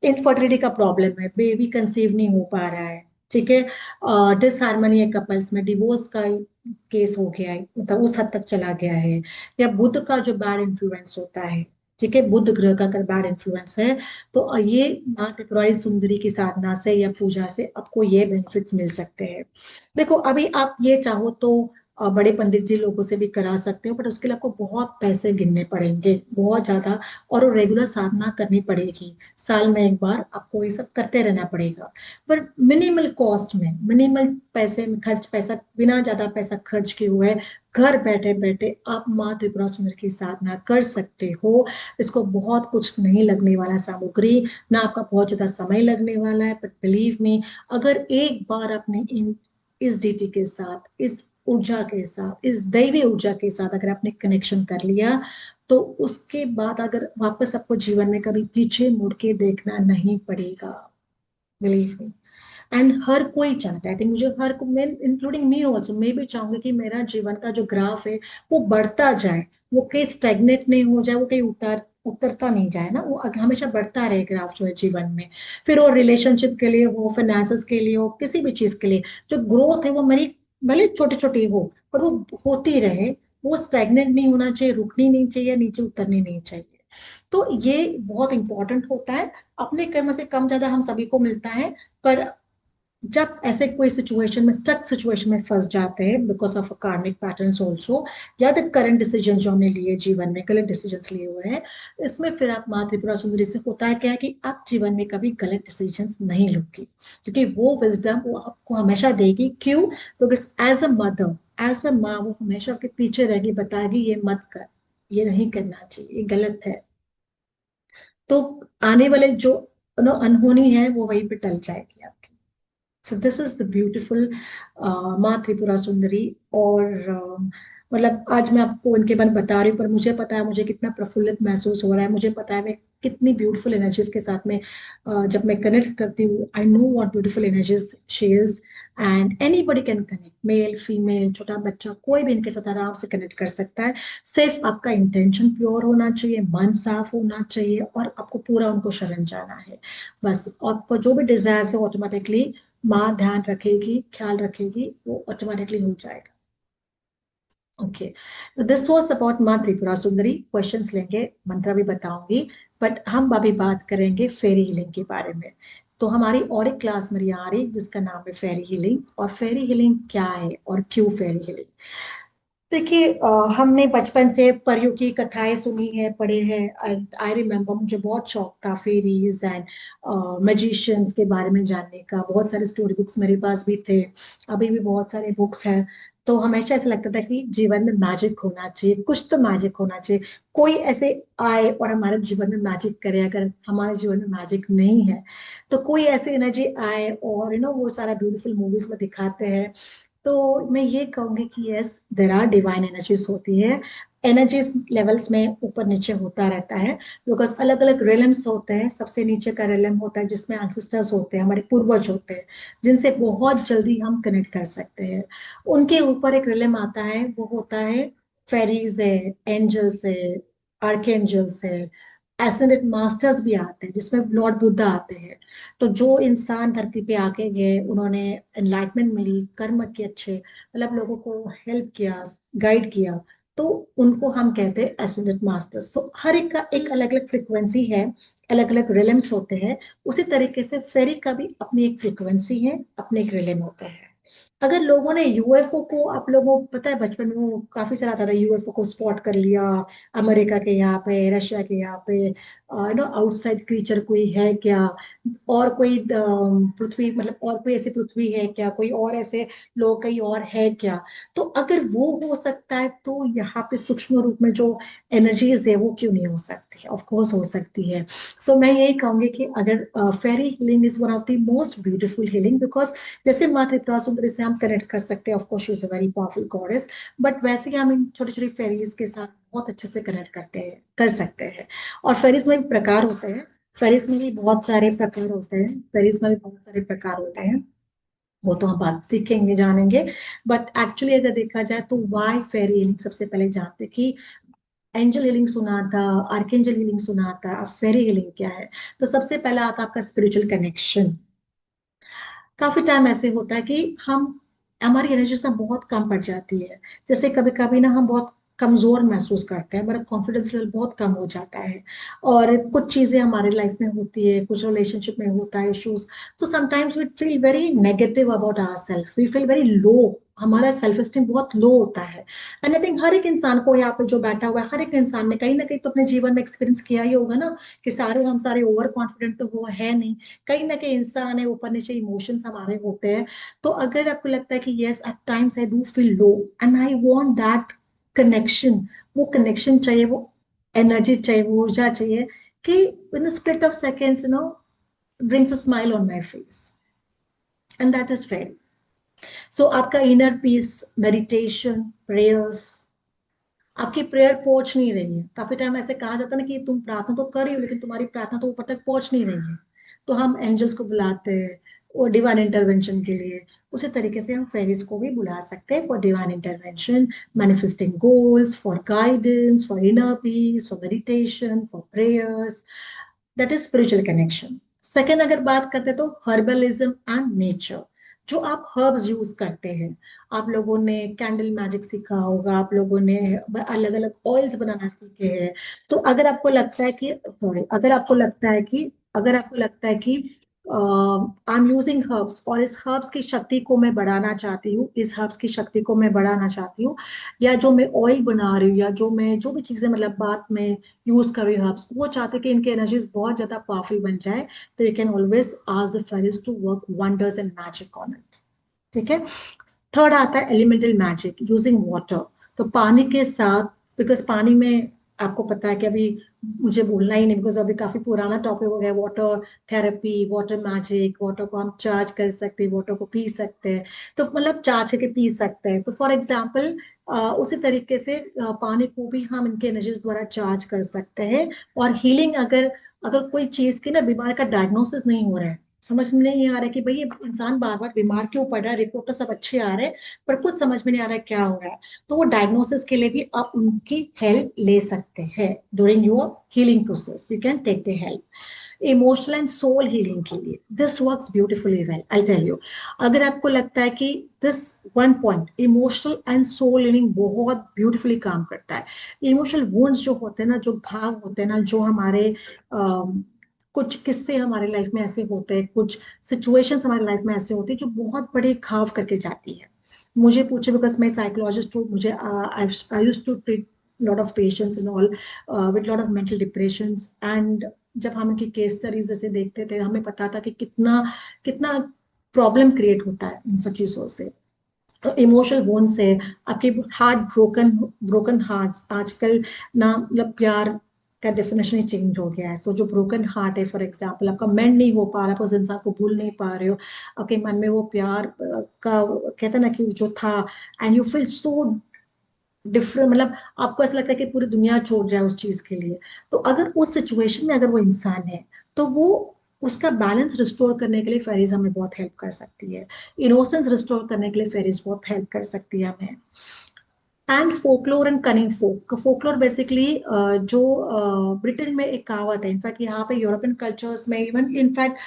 इनफर्टिलिटी का प्रॉब्लम है, बेबी कंसीव नहीं हो पा रहा है, ठीक है, डिसहार्मनी है कपल्स में, डिवोर्स का केस हो गया है, मतलब उस हद तक चला गया है, या बुध का जो बैड इन्फ्लुएंस होता है, ठीक है, बुध ग्रह का अगर बैड इन्फ्लुएंस है, तो ये माँ त्रिपुरारी सुंदरी की साधना से या पूजा से आपको ये बेनिफिट्स मिल सकते हैं। देखो, अभी आप ये चाहो तो बड़े पंडित जी लोगों से भी करा सकते हो, बट उसके लिए आपको बहुत पैसे गिनने पड़ेंगे, बहुत ज्यादा, और रेगुलर साधना करनी पड़ेगी, साल में एक बार आपको ये सब करते रहना पड़ेगा। पर मिनिमल कॉस्ट में, मिनिमल पैसे में खर्च, पैसा बिना ज्यादा पैसा खर्च किए हुए घर बैठे बैठे आप माँ त्रिपुरा सुंदरी की साधना कर सकते हो। इसको बहुत कुछ नहीं लगने वाला सामग्री, ना आपका बहुत ज्यादा समय लगने वाला है, बट बिलीव मी, अगर एक बार आपने इन इस डीटी के साथ, इस ऊर्जा के साथ, इस दैवी ऊर्जा के साथ अगर आपने कनेक्शन कर लिया, तो उसके बाद अगर वापस आपको जीवन में कभी पीछे मुड़ के देखना नहीं पड़ेगा। Believe me. एंड हर कोई चाहता है, आई थिंक, मुझे हर मैं इंक्लूडिंग मी ऑल्सो, मैं भी चाहूंगी कि मेरा जीवन का जो ग्राफ है वो बढ़ता जाए, वो कहीं स्टेगनेट नहीं हो जाए, वो कहीं उतरता नहीं जाए ना, वो हमेशा बढ़ता रहे ग्राफ जो है जीवन में। फिर वो रिलेशनशिप के लिए हो, फाइनेंसेस के लिए हो, किसी भी चीज के लिए, जो ग्रोथ है वो मेरी भले छोटी छोटी हो, पर वो होती रहे, वो स्टेगनेट नहीं होना चाहिए, रुकनी नहीं चाहिए, नीचे उतरनी नहीं चाहिए। तो ये बहुत इंपॉर्टेंट होता है। अपने कर्म से कम ज्यादा हम सभी को मिलता है, पर जब ऐसे कोई सिचुएशन में, स्टक सिचुएशन में फंस जाते हैं बिकॉज ऑफ कार्मिक पैटर्न्स ऑल्सो, या द करंट डिसीजन जो हमने लिए जीवन में, गलत डिसीजंस लिए हुए हैं, इसमें फिर आप माँ त्रिपुरा सुंदरी से होता है क्या है कि आप जीवन में कभी गलत डिसीजंस नहीं लोगी, क्योंकि वो विजडम वो आपको हमेशा देगी। क्यों? Because as a mother, as a माँ, वो हमेशा आपके पीछे रहेगी, बताएगी ये मत कर, ये नहीं करना चाहिए, ये गलत है। तो आने वाले जो अनहोनी है वो वहीं पे टल जाएगी आपकी। So this is the beautiful माँ त्रिपुरा सुंदरी। और मतलब आज मैं आपको इनके बारे में बता रही हूँ, पर मुझे पता है मुझे कितना प्रफुल्लित महसूस हो रहा है, मुझे पता है मैं कितनी ब्यूटीफुल एनर्जीज के साथ में जब मैं कनेक्ट करती हूँ, I know what beautiful energies she is. And anybody can connect, male female छोटा बच्चा कोई भी इनके साथ आराम से कनेक्ट कर सकता है। सिर्फ आपका इंटेंशन प्योर होना चाहिए, मन साफ होना चाहिए, और आपको पूरा उनको शरण जाना है। बस आपको जो भी डिजायर है ऑटोमेटिकली माँ ध्यान रखेगी, ख्याल रखेगी, वो ऑटोमेटिकली हो जाएगा। ओके, दिस वाज अबाउट माँ त्रिपुरा सुंदरी। क्वेश्चंस लेंगे, मंत्र भी बताऊंगी, बट हम अभी बात करेंगे फेरी हीलिंग के बारे में। तो हमारी और एक क्लास मेरी आ रही जिसका नाम है फेरी हीलिंग। और फेरी हीलिंग क्या है और क्यों फेरी हीलिंग? देखिए, हमने बचपन से परियों की कथाएं सुनी है, पढ़े हैं। आई रिमेम्बर मुझे बहुत शौक था फेरीज एंड मैजिशियंस के बारे में जानने का। बहुत सारे स्टोरी बुक्स मेरे पास भी थे, अभी भी बहुत सारे बुक्स हैं। तो हमेशा ऐसा लगता था कि जीवन में मैजिक होना चाहिए, कुछ तो मैजिक होना चाहिए, कोई ऐसे आए और हमारे जीवन में मैजिक करे। अगर हमारे जीवन में मैजिक नहीं है तो कोई ऐसी एनर्जी आए, और वो सारा ब्यूटीफुल मूवीज में दिखाते हैं। तो मैं ये कहूंगी कि yes, there are divine energies होती है। एनर्जीज लेवल्स में ऊपर नीचे होता रहता है, बिकॉज अलग अलग रेलम्स होते हैं। सबसे नीचे का रेलम होता है जिसमें एंसेस्टर्स होते हैं, हमारे पूर्वज होते हैं, जिनसे बहुत जल्दी हम कनेक्ट कर सकते हैं। उनके ऊपर एक रेलम आता है, वो होता है फेरीज है, एंजल्स है, आर्कएंजल्स है, एसेंडेंट मास्टर्स भी आते हैं जिसमें लॉर्ड बुद्धा आते हैं। तो जो इंसान धरती पे आके गए, उन्होंने एनलाइटमेंट मिली, कर्म के अच्छे, मतलब लोगों को हेल्प किया, गाइड किया, तो उनको हम कहते हैं एसेंडेंट मास्टर्स। सो हर एक का एक अलग अलग फ्रिक्वेंसी है, अलग अलग रिलम्स होते हैं। उसी तरीके से फेरी का भी अपनी एक फ्रिक्वेंसी है, अपने एक रिलम होते हैं। अगर लोगों ने यूएफओ को, आप लोगों को पता है बचपन में वो काफी सारा था, यूएफओ को स्पॉट कर लिया अमेरिका के यहाँ पे, रशिया के यहाँ पे, आउटसाइड क्रीचर कोई है क्या, और कोई पृथ्वी, मतलब और कोई ऐसी पृथ्वी है क्या, कोई और ऐसे लोग कहीं और है क्या? तो अगर वो हो सकता है तो यहाँ पे सूक्ष्म रूप में जो एनर्जीज है वो क्यों नहीं हो सकती? ऑफ कोर्स हो सकती है। सो मैं यही कहूंगी कि अगर fairy healing is one of the most beautiful healing, because जैसे माँ त्रिपुरा सुंदरी से हम कनेक्ट कर सकते हैं, of course she is a very powerful goddess, but वैसे ही हम इन छोटी छोटी फेरीज के साथ बहुत अच्छे से कनेक्ट करते हैं, कर सकते हैं। और फेरीज में भी प्रकार होते हैं, फेरिस में भी बहुत सारे प्रकार होते हैं, फेरिस में भी बहुत सारे प्रकार होते हैं, वो तो हम बात सीखेंगे, जानेंगे। बट एक्चुअली अगर देखा जाए तो वाई फेरी हीलिंग, सबसे पहले जानते हैं कि एंजल हीलिंग सुना था, आर्केंजल हीलिंग सुना था, अब फेरी हीलिंग क्या है? तो सबसे पहला आता है आपका स्पिरिचुअल कनेक्शन। काफी टाइम ऐसे होता है कि हम, हमारी एनर्जी ना बहुत कम पड़ जाती है। जैसे कभी कभी ना हम बहुत कमजोर महसूस करते हैं, हमारा कॉन्फिडेंस लेवल बहुत कम हो जाता है, और कुछ चीजें हमारे लाइफ में होती है, कुछ रिलेशनशिप में होता है इश्यूज। तो sometimes we feel very negative about our self, we feel very low, हमारा सेल्फ एस्टीम बहुत लो होता है। एंड आई थिंक हर एक इंसान को, यहाँ पे जो बैठा हुआ है, हर एक इंसान ने कहीं ना कहीं तो अपने जीवन में एक्सपीरियंस किया ही होगा ना, कि सारे हम सारे ओवर कॉन्फिडेंट तो वो है नहीं, कहीं ना कहीं इंसान है, ऊपर नीचे इमोशंस हमारे होते हैं। तो अगर आपको लगता है कि yes at times I do feel low and I want that connection, वो कनेक्शन चाहिए, वो एनर्जी चाहिए, वो ऊर्जा चाहिए, कि in split of seconds brings a smile on my face, and that is fair. So आपका इनर पीस, मेडिटेशन, प्रेयर्स, आपकी प्रेयर पहुंच नहीं रही है। काफी टाइम ऐसे कहा जाता है ना कि तुम प्रार्थना तो कर रही हो लेकिन तुम्हारी प्रार्थना तो ऊपर तक पहुंच नहीं रही है, तो हम एंजल्स को बुलाते हैं और डिवाइन इंटरवेंशन के लिए। उसी तरीके से हम फेरिस को भी बुला सकते हैं for divine intervention, manifesting goals, for guidance, for inner peace, for meditation, for prayers. That is spiritual connection. Second अगर बात करते हैं तो हर्बलिज्म एंड नेचर, जो आप हर्ब्स यूज करते हैं। आप लोगों ने कैंडल मैजिक सीखा होगा, आप लोगों ने अलग अलग ऑयल्स बनाना सीखे हैं। तो अगर आपको लगता है कि, सॉरी, अगर आपको लगता है कि आई एम यूजिंग हर्ब्स, और इस हर्ब्स की शक्ति को मैं बढ़ाना चाहती हूँ, इस हर्ब्स की शक्ति को मैं बढ़ाना चाहती हूँ, या जो मैं ऑयल बना रही हूँ, या जो मैं जो भी चीजें मतलब बात में यूज कर रही हूँ हर्ब्स, वो चाहते हैं कि इनकी एनर्जीज बहुत ज्यादा पावरफुल बन जाए, तो you can always ask the fairies to work wonders and magic on it. ठीक है। थर्ड आता है एलिमेंटल मैजिक यूजिंग वाटर। तो पानी के साथ, बिकॉज पानी में आपको पता है कि अभी मुझे बोलना ही नहीं, बिकॉज अभी काफी पुराना टॉपिक हो गया, water therapy, water magic, water को हम चार्ज कर सकते हैं, वाटर को पी सकते हैं, तो मतलब चार्ज करके पी सकते हैं। तो फॉर एग्जाम्पल उसी तरीके से पानी को भी हम इनके एनर्जीज द्वारा चार्ज कर सकते हैं। और हीलिंग, अगर अगर कोई चीज की ना बीमारी का डायग्नोसिस नहीं हो रहा है, समझ में नहीं आ रहा है कि भाई ये इंसान बार बार बीमार क्यों पड़ रहा है, रिपोर्ट तो सब अच्छे आ रहे हैं पर कुछ समझ में नहीं आ रहा है क्या हो रहा है, तो वो डायग्नोसिस के लिए भी आप उनकी हेल्प ले सकते हैं। During your healing process you can take the help. Emotional and soul healing के लिए this works beautifully well, I tell you. अगर आपको लगता है कि this one point emotional and soul healing बहुत ब्यूटिफुली काम करता है। इमोशनल वुंड्स जो होते हैं ना, जो घाव होते हैं ना, जो हमारे कुछ किस्से हमारे लाइफ में ऐसे होते हैं, कुछ सिचुएशंस हमारी लाइफ में ऐसे होती है जो बहुत बड़े घाव करके जाती है। मुझे पूछे, बिकॉज मैं साइकोलॉजिस्ट हूँ, मुझे I used to treat lot of patients and all with lot of mental depressions, and जब हम इनकी केस स्टडीज जैसे देखते थे, हमें पता था कि कितना कितना प्रॉब्लम क्रिएट होता है इन सब चीजों से। तो इमोशनल वोन से आपके हार्ट ब्रोकन, ब्रोकन हार्ट्स आजकल ना, मतलब प्यार का डेफिनेशन ही चेंज हो गया है। सो जो ब्रोकन हार्ट है, फॉर एग्जांपल आपका मेंड नहीं हो पा रहा, आप उस इंसान को भूल नहीं पा रहे हो, आपके मन में वो प्यार का कहते हैं ना कि जो था, and you feel so different, मतलब आपको ऐसा लगता है कि पूरी दुनिया छोड़ जाए उस चीज के लिए। तो अगर उस सिचुएशन में अगर वो इंसान है, तो वो उसका बैलेंस रिस्टोर करने के लिए फेरीज हमें बहुत हेल्प कर सकती है। इनोसेंस रिस्टोर करने के लिए फेरीज बहुत हेल्प कर सकती है हमें। And folklore and cunning folk, folklore basically जो ब्रिटेन में एक कहावत है, इनफैक्ट यहाँ पे यूरोपियन कल्चर्स में, इवन इनफैक्ट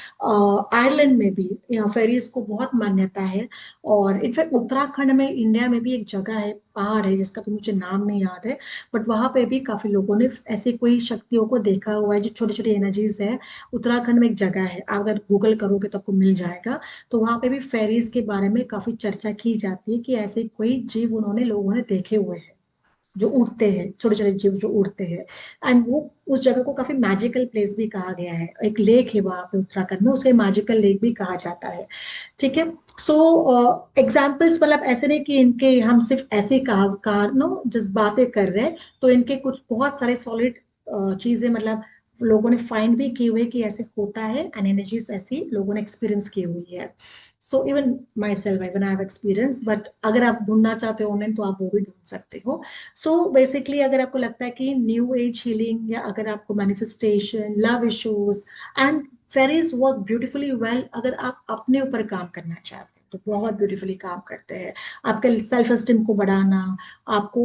आयरलैंड में भी यहाँ फेरीज को बहुत मान्यता है। और इनफैक्ट उत्तराखंड में, इंडिया में भी एक जगह है, पहाड़ है जिसका तो मुझे नाम नहीं याद है, बट वहां पे भी काफी लोगों ने ऐसी कोई शक्तियों को देखा हुआ है, जो छोटी छोटी एनर्जीज है। उत्तराखंड में एक जगह है, आप अगर गूगल करोगे तो आपको मिल जाएगा। तो वहां पे भी फेरीज के बारे में काफी चर्चा की जाती है कि ऐसे कोई जीव उन्होंने लोगों ने देखे हुए हैं, जो उड़ते हैं, छोटे छोटे जीव जो उड़ते हैं। एंड वो उस जगह को काफी मैजिकल प्लेस भी कहा गया है, एक लेक है वहां पे उत्तराखंड में, उसे मैजिकल लेक भी कहा जाता है। ठीक है। सो एग्जाम्पल्स, मतलब ऐसे नहीं कि इनके हम सिर्फ ऐसे कहा नो जिस बातें कर रहे हैं, तो इनके कुछ बहुत सारे सॉलिड चीजें, मतलब लोगों ने फाइंड भी किए हुए कि ऐसे होता है, एंड एनर्जीज ऐसी लोगों ने एक्सपीरियंस की हुई है। So even my self even I have experience, but अगर आप ढूंढना चाहते हो ऑनलाइन तो आप वो भी ढूंढ सकते हो। सो बेसिकली अगर आपको लगता है कि न्यू एज हीलिंग, या अगर आपको manifestation, love issues, and fairies work beautifully well, अगर आप अपने ऊपर काम करना चाहते हैं तो बहुत ब्यूटीफुली काम करते हैं। आपके सेल्फ एस्टीम को बढ़ाना, आपको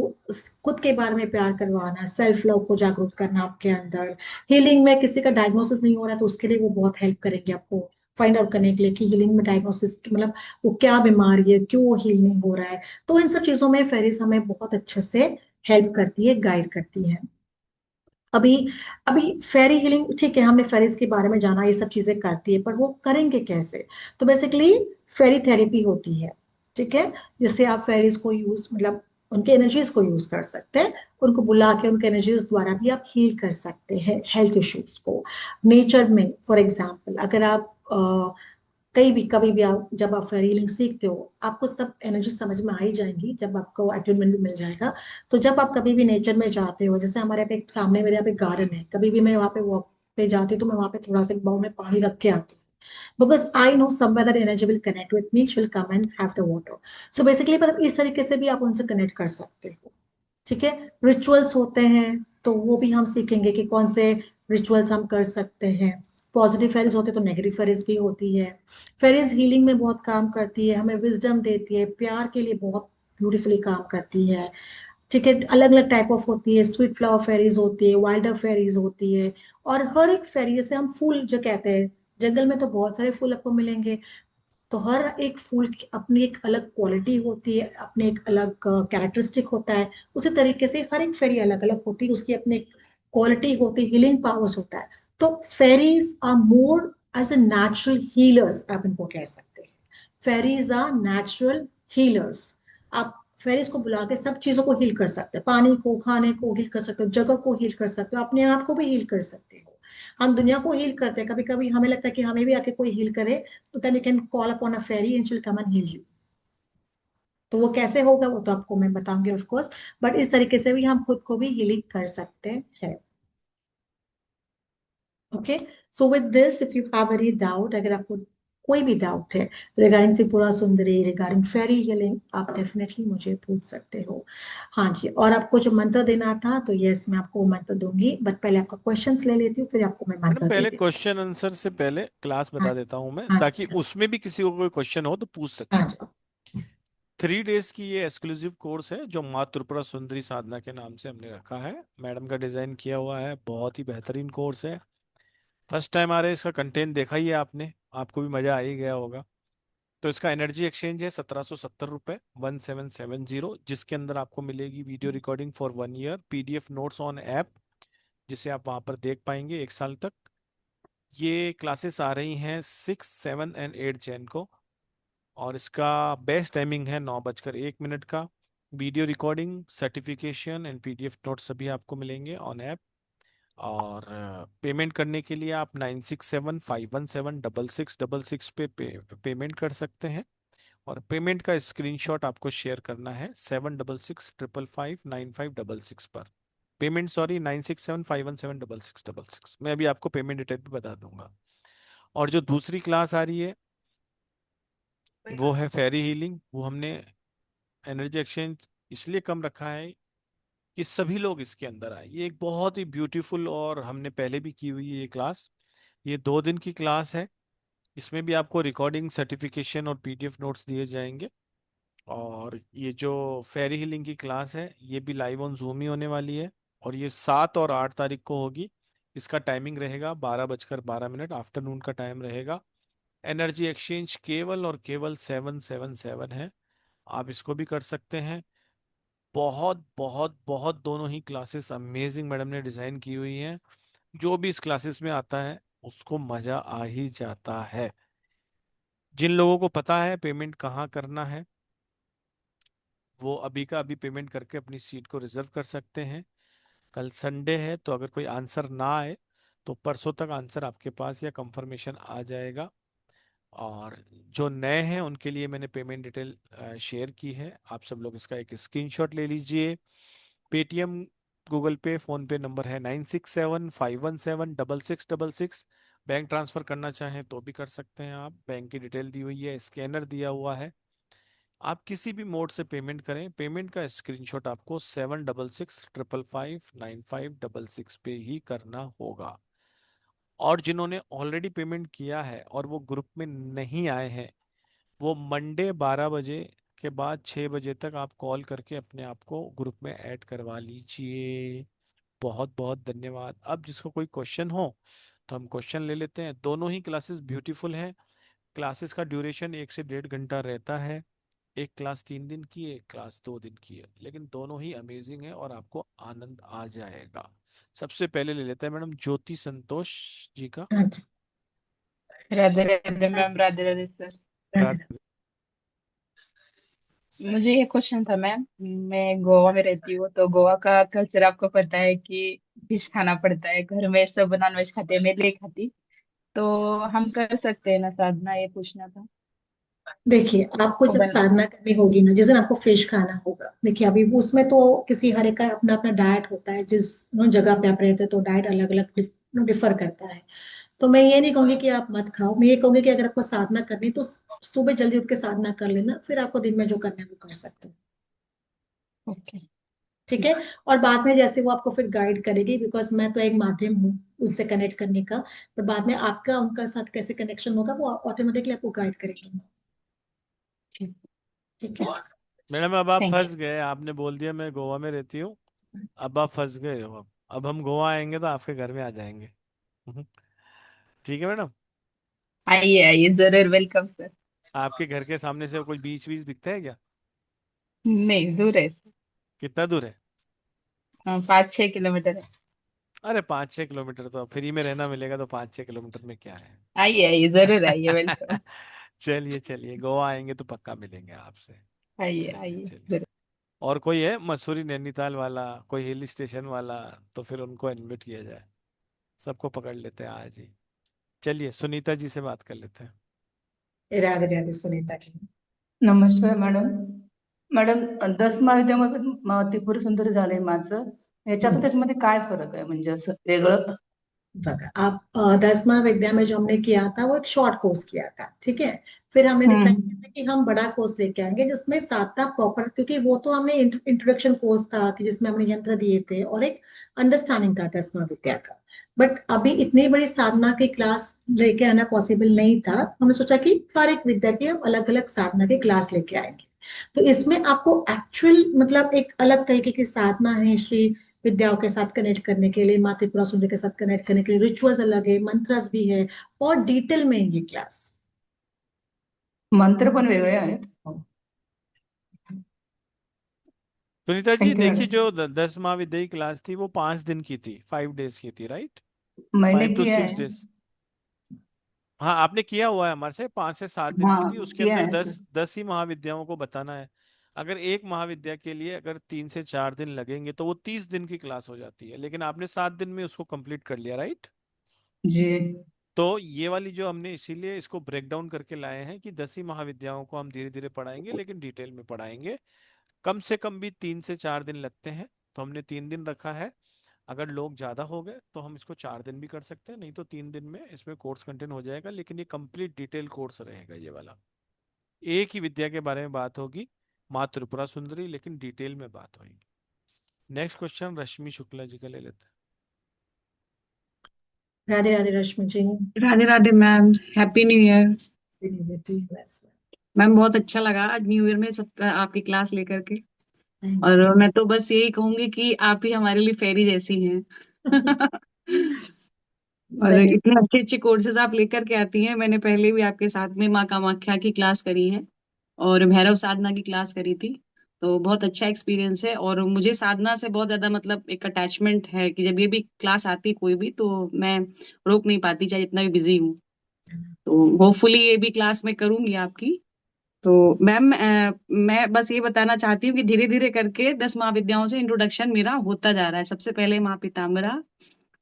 खुद के बारे में प्यार करवाना, सेल्फ लव को जागरूक करना आपके अंदर। हीलिंग में किसी का डायग्नोसिस नहीं हो रहा तो उसके लिए वो बहुत हेल्प करेंगे आपको फाइंड आउट करने के लिए कि हीलिंग में डायग्नोसिस मतलब वो क्या बीमारी है, क्यों वो हील नहीं हो रहा है। तो इन सब चीजों में फेरिस हमें बहुत अच्छे से हेल्प करती है, गाइड करती है। अभी अभी फेरी हीलिंग, ठीक है, हमने फेरीज के बारे में जाना, ये सब चीजें करती है, पर वो करेंगे कैसे? तो बेसिकली फेरी थेरेपी होती है। ठीक है। जिससे आप फेरीज को यूज, मतलब उनके एनर्जीज को यूज कर सकते हैं, उनको बुला के उनके एनर्जीज द्वारा भी आप हील कर सकते हैं हेल्थ इश्यूज को। नेचर में फॉर एग्जाम्पल, अगर आप कहीं भी कभी भी आप जब आप हीलिंग सीखते हो, आपको सब एनर्जी समझ में आ ही जाएंगी जब आपको अट्यूनमेंट भी मिल जाएगा। तो जब आप कभी भी नेचर में जाते हो, जैसे हमारे यहाँ पे सामने मेरे यहाँ पे गार्डन है, कभी भी मैं वहाँ पे वॉक पे जाती हूँ तो मैं वहाँ पे थोड़ा सा बाउल में पानी रख के आती हूँ, because I know somewhere that energy will connect with me, she will come and have the water. So basically मतलब इस तरीके से भी आप उनसे कनेक्ट कर सकते हो। ठीक है। रिचुअल्स होते हैं, तो वो भी हम सीखेंगे कि कौन से रिचुअल्स हम कर सकते हैं। पॉजिटिव फेरीज होते हैं तो नेगेटिव फेरीज भी होती है। फेरीज हीलिंग में बहुत काम करती है, हमें विजडम देती है, प्यार के लिए बहुत ब्यूटीफुली काम करती है। ठीक है। अलग अलग टाइप ऑफ होती है, स्वीट फ्लावर फेरीज होती है, वाइल्डर फेरीज होती है। और हर एक फेरी, जैसे हम फूल जो कहते हैं, जंगल में तो बहुत सारे फूल आपको मिलेंगे, तो हर एक फूल की अपनी एक अलग क्वालिटी होती है, अपने एक अलग कैरेक्टरिस्टिक होता है। उसी तरीके से हर एक फेरी अलग अलग होती है, उसकी अपनी क्वालिटी होती है, हीलिंग पावर्स होता है। तो fairies are more as a natural healers आप इनको कह सकते हैं। Fairies are natural healers. आप फेरीज को बुला के सब चीजों को हील कर सकते हैं, पानी को, खाने को हील कर सकते हो, जगह को हील कर सकते हो, अपने आप को भी हील कर सकते हो। हम दुनिया को हील करते हैं, कभी कभी हमें लगता है कि हमें भी आके कोई हील करे, तो then you can call upon a fairy and she will come and heal you. तो वो कैसे होगा वो तो आपको मैं बताऊंगी ऑफ कोर्स, बट इस तरीके से भी हम खुद को भी हीलिंग कर सकते हैं। Okay, so with this if you have any doubt, अगर आपको कोई भी डाउट है रिगार्डिंग त्रिपुरा सुंदरी, रिगार्डिंग फेरी हीलिंग, आप डेफिनेटली मुझे पूछ सकते हो। हाँ जी, और आपको जो मंत्र देना था तो यस मैं आपको मंत्र दूंगी, बट पहले आपका क्वेश्चंस ले लेती हूँ, फिर आपको मैं मैडम मंत्र दे पहले देती क्वेश्चन आंसर से पहले क्लास हूँ। बता देता हूं मैं, हाँ ताकि जी, उसमें भी किसी को कोई क्वेश्चन हो तो पूछ सके। हाँ जी। 3 डेज की ये एक्सक्लूसिव कोर्स है जो माँ त्रिपुरा सुंदरी साधना के नाम से हमने रखा है। मैडम का डिजाइन किया हुआ है, बहुत ही बेहतरीन कोर्स है। फर्स्ट टाइम आ रहे हैं, इसका कंटेंट देखा ही है आपने, आपको भी मजा आ ही गया होगा। तो इसका एनर्जी एक्सचेंज है 1770 रुपये, 1770, जिसके अंदर आपको मिलेगी video recording for 1 year, PDF notes on app जिसे आप वहां पर देख पाएंगे 1 साल तक। ये क्लासेस आ रही हैं 6, 7 एंड 8 जैन को। और इसका बेस्ट टाइमिंग है 9:01 का। Video recording, certification and PDF notes सभी आपको मिलेंगे ऑन ऐप। और पेमेंट करने के लिए आप 9675176666 पेमेंट कर सकते हैं। और पेमेंट का स्क्रीनशॉट आपको शेयर करना है 7665559566 पर। Payment, sorry, 9675176666। मैं अभी आपको पेमेंट डिटेल भी बता दूंगा। और जो दूसरी क्लास आ रही है वो है फेरी हीलिंग। वो हमने एनर्जी एक्सचेंज इसलिए कम रखा है कि सभी लोग इसके अंदर आए। ये एक बहुत ही ब्यूटीफुल, और हमने पहले भी की हुई है ये क्लास। ये 2 दिन की क्लास है। इसमें भी आपको रिकॉर्डिंग, सर्टिफिकेशन और पीडीएफ नोट्स दिए जाएंगे। और ये जो फेरी हीलिंग की क्लास है ये भी लाइव ऑन जूम ही होने वाली है। और ये 7 और 8 तारीख को होगी। इसका टाइमिंग रहेगा 12:12 आफ्टरनून का टाइम रहेगा। एनर्जी एक्सचेंज केवल और केवल 777 है। आप इसको भी कर सकते हैं। बहुत बहुत बहुत दोनों ही क्लासेस अमेजिंग मैडम ने डिजाइन की हुई हैं। जो भी इस क्लासेस में आता है उसको मजा आ ही जाता है। जिन लोगों को पता है पेमेंट कहाँ करना है, वो अभी का अभी पेमेंट करके अपनी सीट को रिजर्व कर सकते हैं। कल संडे है, तो अगर कोई आंसर ना आए तो परसों तक आंसर आपके पास या कंफर्मेशन आ जाएगा। और जो नए हैं उनके लिए मैंने पेमेंट डिटेल शेयर की है। आप सब लोग इसका एक स्क्रीनशॉट ले लीजिए। पेटीएम, गूगल पे, फोन पे नंबर है 9675176666। बैंक ट्रांसफर करना चाहें तो भी कर सकते हैं आप। बैंक की डिटेल दी हुई है, स्कैनर दिया हुआ है। आप किसी भी मोड से पेमेंट करें, पेमेंट का स्क्रीनशॉट आपको 7665559566 पे ही करना होगा। और जिन्होंने ऑलरेडी पेमेंट किया है और वो ग्रुप में नहीं आए हैं, वो मंडे 12 बजे के बाद 6 बजे तक आप कॉल करके अपने आप को ग्रुप में ऐड करवा लीजिए। बहुत बहुत धन्यवाद। अब जिसको कोई क्वेश्चन हो तो हम क्वेश्चन ले लेते हैं। दोनों ही क्लासेस ब्यूटीफुल हैं। क्लासेस का ड्यूरेशन 1 से 1.5 घंटा रहता है। एक क्लास 3 दिन की है, एक क्लास 2 दिन की है, लेकिन दोनों ही अमेजिंग है और आपको आनंद आ जाएगा। सबसे पहले ले लेते हैं मैडम ज्योति संतोष जी का। हाँ जी। Radhe Radhe ma'am, Radhe Radhe sir. राधे। मुझे ये क्वेश्चन था मैम। मैं गोवा में रहती हूँ, तो गोवा का कल्चर आपको पता है कि फिश खाना पड़ता है। घर में सब नॉनवेज खाते हैं, मैं नहीं खाती। तो हम कर सकते हैं ना साधना, ये पूछना था। देखिए, आपको वो जब बन साधना करनी होगी ना, जिस दिन आपको फिश खाना होगा, देखिए अभी वो उसमें तो किसी हर एक का अपना अपना डाइट होता है, जिस जगह पे आप रहते हैं तो डाइट अलग अलग डिफर करता है। तो मैं ये नहीं कहूंगी कि आप मत खाओ, मैं ये कहूंगी कि अगर आपको साधना करनी है तो सुबह जल्दी उठ के साधना कर लेना, फिर आपको दिन में जो करना है वो कर सकते हैं। ओके। ठीक है। और बाद में जैसे वो आपको फिर गाइड करेगी, बिकॉज मैं तो एक माध्यम हूँ उससे कनेक्ट करने का, पर बाद में आपका उनका साथ कैसे कनेक्शन होगा वो ऑटोमेटिकली आपको गाइड करेगी। ठीक है। मैडम अब आप थैंक यू। फंस गए, आपने बोल दिया मैं गोवा में रहती हूँ। अब आप फंस गए हो। अब हम गोवा आएंगे तो आपके घर में आ जाएंगे। ठीक है मैडम। आइए आइए, जरूर, वेलकम सर। आपके घर के सामने से कोई बीच बीच दिखता है क्या? नहीं, दूर है सर। कितना दूर है? 5-6 किलोमीटर है। अरे 5-6 किलोमीटर तो फ्री में रहना मिलेगा, तो 5-6 किलोमीटर में क्या है। आइए आइए, जरूर आइए, वेलकम। चलिए चलिए, गोवा आएंगे तो पक्का मिलेंगे आपसे। आइए चलिए आइए, चलिए। जरूर। और कोई है मसूरी नैनीताल वाला, कोई हिल स्टेशन वाला, तो फिर उनको इनवाइट किया जाए। सबको पकड़ लेते हैं आज ही। चलिए सुनीता जी से बात कर लेते हैं। राधे राधे सुनीता जी। नमस्कार मॅडम. मॅडम, 10 महाविद्यामध्ये त्रिपुर सुंदर झालंय माझं. याच्यात हम्म। त्याच्यामध्ये काय फरक आहे म्हणजे असं वेगळं? बघा आप 10वां विद्या में जो हमने किया था वो एक शॉर्ट कोर्स किया था, ठीक है। फिर हमने डिसाइड हम्म. किया था कि हम बड़ा कोर्स लेके आएंगे जिसमें 7 प्रॉपर, क्योंकि वो तो हमने इंट्रोडक्शन कोर्स था कि जिसमें हमने यंत्र दिए थे और एक अंडरस्टैंडिंग था 10वां विद्या का। बट अभी इतनी बड़ी साधना की क्लास लेके आना पॉसिबल नहीं था। हमने सोचा कि हर एक विद्या की हम अलग अलग साधना की क्लास लेके आएंगे। तो इसमें आपको एक्चुअल मतलब एक अलग तरीके की साधना है श्री विद्याओं के साथ कनेक्ट करने के लिए, माँ त्रिपुरा सुंदरी के साथ कनेक्ट करने के लिए रिचुअल्स अलग है, मंत्रस भी है, और डिटेल में है ये क्लास। मंत्र पण वेगळे आहेत. सुनीता जी थँक्यू देखिए, मॅडम. जो 10 महाविद्यालय की क्लास थी वो 5 दिन की थी, 5 डेज की थी, राइट। मैंने 5 to 6 डेज। हाँ आपने किया हुआ है हमारे से, 5 से 7 दिन की थी। हाँ उसके किया अंदर है सर. 10 ही महाविद्याओं को बताना है। अगर एक महाविद्या के लिए अगर 3 से 4 दिन लगेंगे तो वो 30 दिन की क्लास हो जाती है, लेकिन आपने 7 दिन में उसको कंप्लीट कर लिया, राइट। जी. तो ये वाली जो हमने इसीलिए इसको ब्रेक डाउन करके लाए हैं कि 10 ही महाविद्याओं को हम धीरे धीरे पढ़ाएंगे, लेकिन डिटेल में पढ़ाएंगे। कम से कम भी 3 से 4 दिन लगते हैं, तो हमने 3 दिन रखा है। अगर लोग ज्यादा हो गए तो हम इसको 4 दिन भी कर सकते हैं, नहीं तो 3 दिन में इसमें कोर्स कंटेंट हो जाएगा, लेकिन ये कंप्लीट डिटेल कोर्स रहेगा ये वाला। एक ही विद्या के बारे में बात होगी, माँ त्रिपुरा सुंदरी, लेकिन डिटेल में बात होगी। नेक्स्ट क्वेश्चन रश्मि शुक्ला जी का ले लेते Radhe Radhe Rashmi ji. Radhe Radhe ma'am, happy new year. Thank ma'am बहुत अच्छा लगा आज न्यू ईयर में सब आपकी क्लास लेकर के। यू। और मैं तो बस यही कहूंगी कि आप ही हमारे लिए फेरी जैसी हैं। और धन्यवाद। इतने अच्छे अच्छे कोर्सेज आप लेकर के आती हैं। मैंने पहले भी आपके साथ में माँ कामाख्या की क्लास करी है और भैरव साधना की क्लास करी थी। तो बहुत अच्छा एक्सपीरियंस है और मुझे साधना से बहुत ज्यादा मतलब एक अटैचमेंट है कि जब ये भी क्लास आती है कोई भी तो मैं रोक नहीं पाती, चाहे जितना भी बिजी हूँ। तो होपफुली ये भी क्लास में करूंगी आपकी। तो मैम मैं बस ये बताना चाहती हूँ कि धीरे धीरे करके 10 महाविद्याओं से इंट्रोडक्शन मेरा होता जा रहा है। सबसे पहले माँ पीताम्बरा,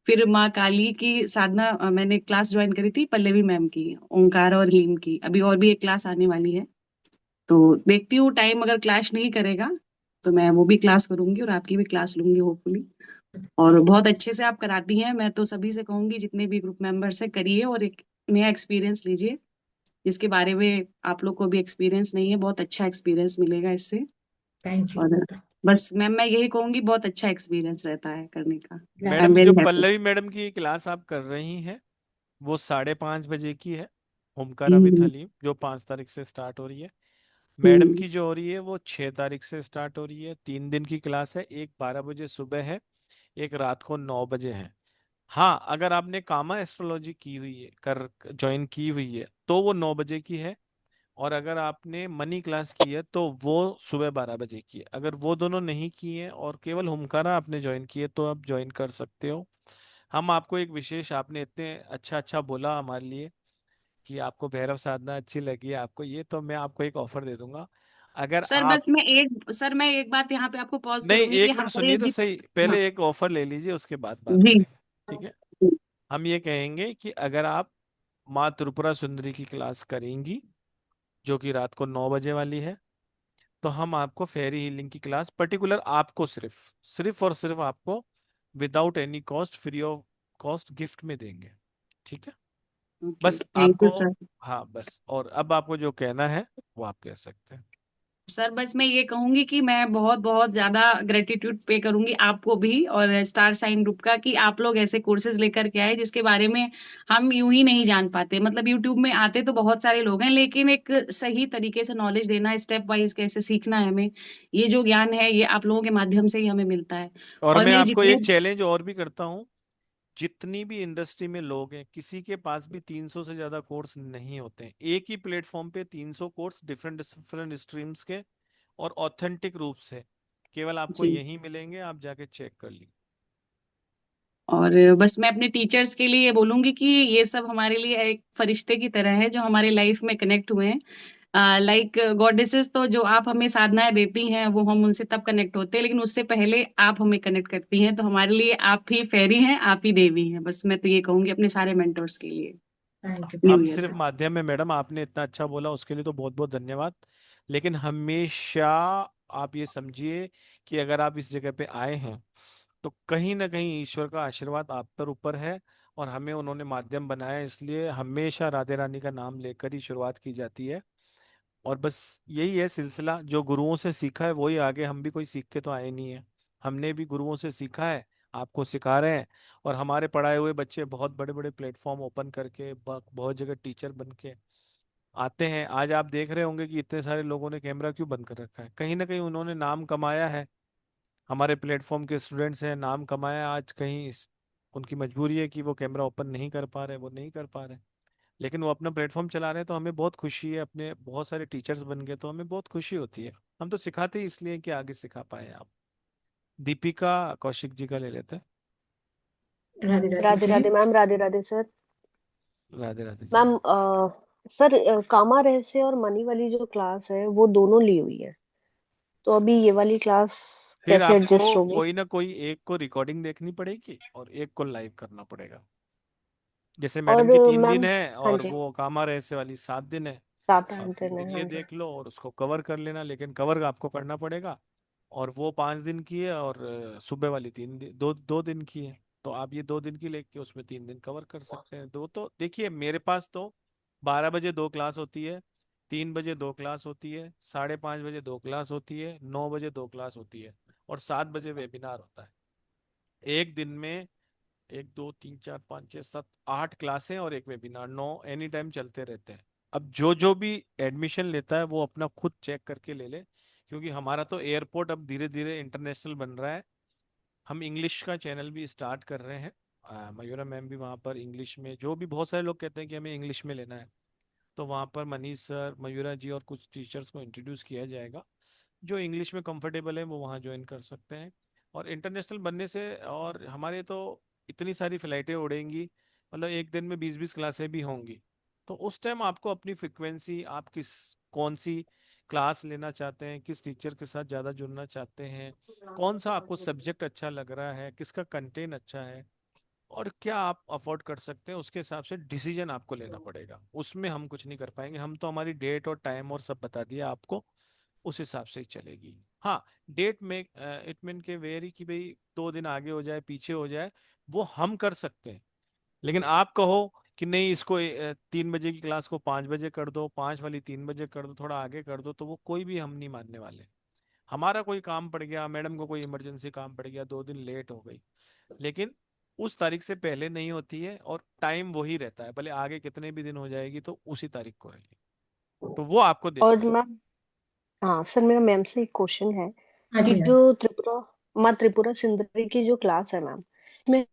फिर माँ काली की साधना मैंने क्लास ज्वाइन करी थी पल्लवी मैम की, ओंकार और लीम की। अभी और भी एक क्लास आने वाली है, तो देखती हूँ टाइम अगर क्लैश नहीं करेगा तो मैं वो भी क्लास करूंगी और आपकी भी क्लास लूंगी होपफुली। और बहुत अच्छे से आप कराती हैं। मैं तो सभी से कहूंगी जितने भी ग्रुप मेंबर्स है करिए और एक नया एक्सपीरियंस लीजिए, जिसके बारे में आप लोग को भी एक्सपीरियंस नहीं है। बहुत अच्छा एक्सपीरियंस मिलेगा इससे। Thank you. और बस मैम मैं यही कहूंगी बहुत अच्छा एक्सपीरियंस रहता है करने का। आई एम मैडम जो वेरी हैप्पी। पल्लवी मैडम की क्लास आप कर रही हैं वो 5:30 बजे की है, ओमकारा विथ हम्म। हलीम, जो 5 तारीख से स्टार्ट हो रही है। मैडम हम्म। की जो हो रही है वो 6 तारीख से स्टार्ट हो रही है। 3 दिन की क्लास है, एक 12 बजे सुबह है, एक रात को 9 बजे है। हाँ अगर आपने कामा एस्ट्रोलॉजी की हुई है, कर ज्वाइन की हुई है, तो वो 9 बजे की है। और अगर आपने मनी क्लास की है तो वो सुबह 12 बजे की है। अगर वो दोनों नहीं की है और केवल हुमकारा आपने ज्वाइन की है तो आप ज्वाइन कर सकते हो। हम आपको एक विशेष, आपने इतने अच्छा अच्छा बोला हमारे लिए कि आपको भैरव साधना अच्छी लगी है आपको, ये तो मैं आपको एक ऑफर दे दूंगा। अगर सर बस आप, मैं एक बात यहाँ पे आपको पॉज नहीं करूंगी कि एक मिनट हमारे सुनिए तो सही, हाँ पहले एक ऑफर ले लीजिए उसके बाद बात जी। करेंगे। ठीक है। हम ये कहेंगे कि अगर आप माँ त्रिपुरा सुंदरी की क्लास करेंगी, जो कि रात को 9 बजे वाली है, तो हम आपको फेरी हीलिंग की क्लास पर्टिकुलर आपको सिर्फ सिर्फ और सिर्फ आपको without any cost, free of cost gift में देंगे। ठीक है। ओके, बस थैंक यू आपको, सर। हाँ बस, और अब आपको जो कहना है वो आप कह सकते हैं। सर बस मैं ये कहूंगी कि मैं बहुत बहुत ज्यादा ग्रेटिट्यूड पे करूंगी आपको भी और स्टार साइन ग्रुप का कि आप लोग ऐसे कोर्सेज लेकर के आए जिसके बारे में हम यूं ही नहीं जान पाते। मतलब यूट्यूब में आते तो बहुत सारे लोग हैं, लेकिन एक सही तरीके से नॉलेज देना, स्टेप वाइज कैसे सीखना है हमें, ये जो ज्ञान है ये आप लोगों के माध्यम से ही हमें मिलता है। और और मैं मेरे आपको जितने एक चैलेंज और भी करता हूँ, जितनी भी इंडस्ट्री में लोग हैं किसी के पास भी 300 से ज्यादा कोर्स नहीं होते हैं। एक ही प्लेटफॉर्म पे 300 कोर्स डिफरेंट डिफरेंट स्ट्रीम्स के और ऑथेंटिक रूप से केवल आपको जी यही मिलेंगे, आप जाके चेक कर लीजिए। और बस मैं अपने टीचर्स के लिए ये बोलूंगी कि ये सब हमारे लिए एक फरिश्ते की तरह है जो हमारे लाइफ में कनेक्ट हुए हैं। लाइक गॉडेसेस, तो जो आप हमें साधनाएं देती हैं वो हम उनसे तब कनेक्ट होते हैं, लेकिन उससे पहले आप हमें कनेक्ट करती हैं, तो हमारे लिए आप ही फेरी हैं, आप ही देवी हैं। बस मैं तो ये कहूंगी अपने सारे मेंटर्स के लिए। Thank you. न्यू हम ईयर सिर्फ पे। माध्यम में, मैडम आपने इतना अच्छा बोला उसके लिए तो बहुत बहुत धन्यवाद। लेकिन हमेशा आप ये समझिए कि अगर आप इस जगह पे आए हैं तो कहीं ना कहीं ईश्वर का आशीर्वाद आप पर ऊपर है, और हमें उन्होंने माध्यम बनाया है, इसलिए हमेशा राधे रानी का नाम लेकर ही शुरुआत की जाती है। और बस यही है सिलसिला, जो गुरुओं से सीखा है वही आगे, हम भी कोई सीख के तो आए नहीं है, हमने भी गुरुओं से सीखा है, आपको सिखा रहे हैं। और हमारे पढ़ाए हुए बच्चे बहुत बड़े बड़े प्लेटफॉर्म ओपन करके बहुत जगह टीचर बन के आते हैं। आज आप देख रहे होंगे कि इतने सारे लोगों ने कैमरा क्यों बंद कर रखा है, कहीं ना कहीं उन्होंने नाम कमाया है। हमारे प्लेटफॉर्म के स्टूडेंट्स हैं, नाम कमाया, आज कहीं उनकी मजबूरी है कि वो कैमरा ओपन नहीं कर पा रहे, वो नहीं कर पा रहे, लेकिन वो अपना प्लेटफॉर्म चला रहे हैं, तो हमें बहुत खुशी है। अपने बहुत सारे टीचर्स बन गए तो हमें बहुत खुशी होती है। हम तो सिखाते ही इसलिए कि आगे सिखा पाए आप। दीपिका कौशिक जी का ले लेते हैं। Radhe Radhe Radhe ji. Radhe ma'am, Radhe Radhe sir. Radhe Radhe ji. Ma'am sir, कामा रहस्य और मनी वाली जो क्लास है वो दोनों ली हुई है, तो अभी ये वाली क्लास फिर कैसे आपको एडजस्ट होगी? कोई ना कोई एक को रिकॉर्डिंग देखनी पड़ेगी और एक को लाइव करना पड़ेगा। जैसे मैडम और की 3 दिन मैम, है हाँ और जी, वो कामा रहस्य वाली 7 दिन है। 7 8 आप एक दिन दिन है, ये हाँ जी। देख लो और उसको कवर कर लेना, लेकिन कवर आपको करना पड़ेगा। और वो 5 दिन की है, और सुबह वाली 3 दिन, दो दो दिन की है। तो आप ये 2 दिन की लेके उसमें 3 दिन कवर कर सकते हैं। दो तो देखिए, मेरे पास तो 12 बजे 2 क्लास होती है, 3 बजे 2 क्लास होती है, 5:30 बजे 2 क्लास होती है, 9 बजे 2 क्लास होती है, और 7 बजे वेबिनार होता है। एक दिन में 1 2 3 4 5 6 7 8 क्लासें और एक वेबिनार, 9 एनी टाइम चलते रहते हैं। अब जो जो भी एडमिशन लेता है वो अपना खुद चेक करके ले ले, क्योंकि हमारा तो एयरपोर्ट अब धीरे धीरे इंटरनेशनल बन रहा है। हम इंग्लिश का चैनल भी स्टार्ट कर रहे हैं। मयूरा मैम भी वहाँ पर इंग्लिश में, जो भी बहुत सारे लोग कहते हैं कि हमें इंग्लिश में लेना है, तो वहाँ पर मनीष सर, मयूरा जी और कुछ टीचर्स को इंट्रोड्यूस किया जाएगा। जो इंग्लिश में कंफर्टेबल है वो वहाँ ज्वाइन कर सकते हैं। और इंटरनेशनल बनने से, और हमारे तो इतनी सारी फ्लाइटें उड़ेंगी, मतलब एक दिन में 20-20 क्लासें भी होंगी। तो उस टाइम आपको अपनी फ्रिक्वेंसी, आप कौन सी क्लास लेना चाहते हैं, किस टीचर के साथ ज़्यादा जुड़ना चाहते हैं, कौन सा आपको सब्जेक्ट अच्छा लग रहा है, किसका कंटेंट अच्छा है, और क्या आप अफोर्ड कर सकते हैं, उसके हिसाब से डिसीजन आपको लेना पड़ेगा। उसमें हम कुछ नहीं कर पाएंगे, हम तो हमारी डेट और टाइम और सब बता दिया आपको, उस हिसाब से ही चलेगी। हाँ, डेट में इट मीन के वेरी कि भाई 2 दिन आगे हो जाए पीछे हो जाए, वो हम कर सकते हैं। लेकिन आप कहो कि नहीं, इसको 3 बजे की क्लास को 5 बजे कर दो, 5 वाली 3 बजे कर दो, थोड़ा आगे कर दो, तो वो कोई भी हम नहीं मानने वाले। हमारा कोई काम पड़ गया, मैडम को कोई इमरजेंसी काम पड़ गया, 2 दिन लेट हो गई, लेकिन उस तारीख से पहले नहीं होती है, और टाइम वही रहता है, भले आगे कितने भी दिन हो जाएगी तो उसी तारीख को रहेगी। तो वो आपको और देखना है। मैम, हाँ सर, मेरा मैम से एक क्वेश्चन है हाँ कि जी, हाँ जी। जो माँ त्रिपुरा सुंदरी की जो क्लास है मैम, इसमें,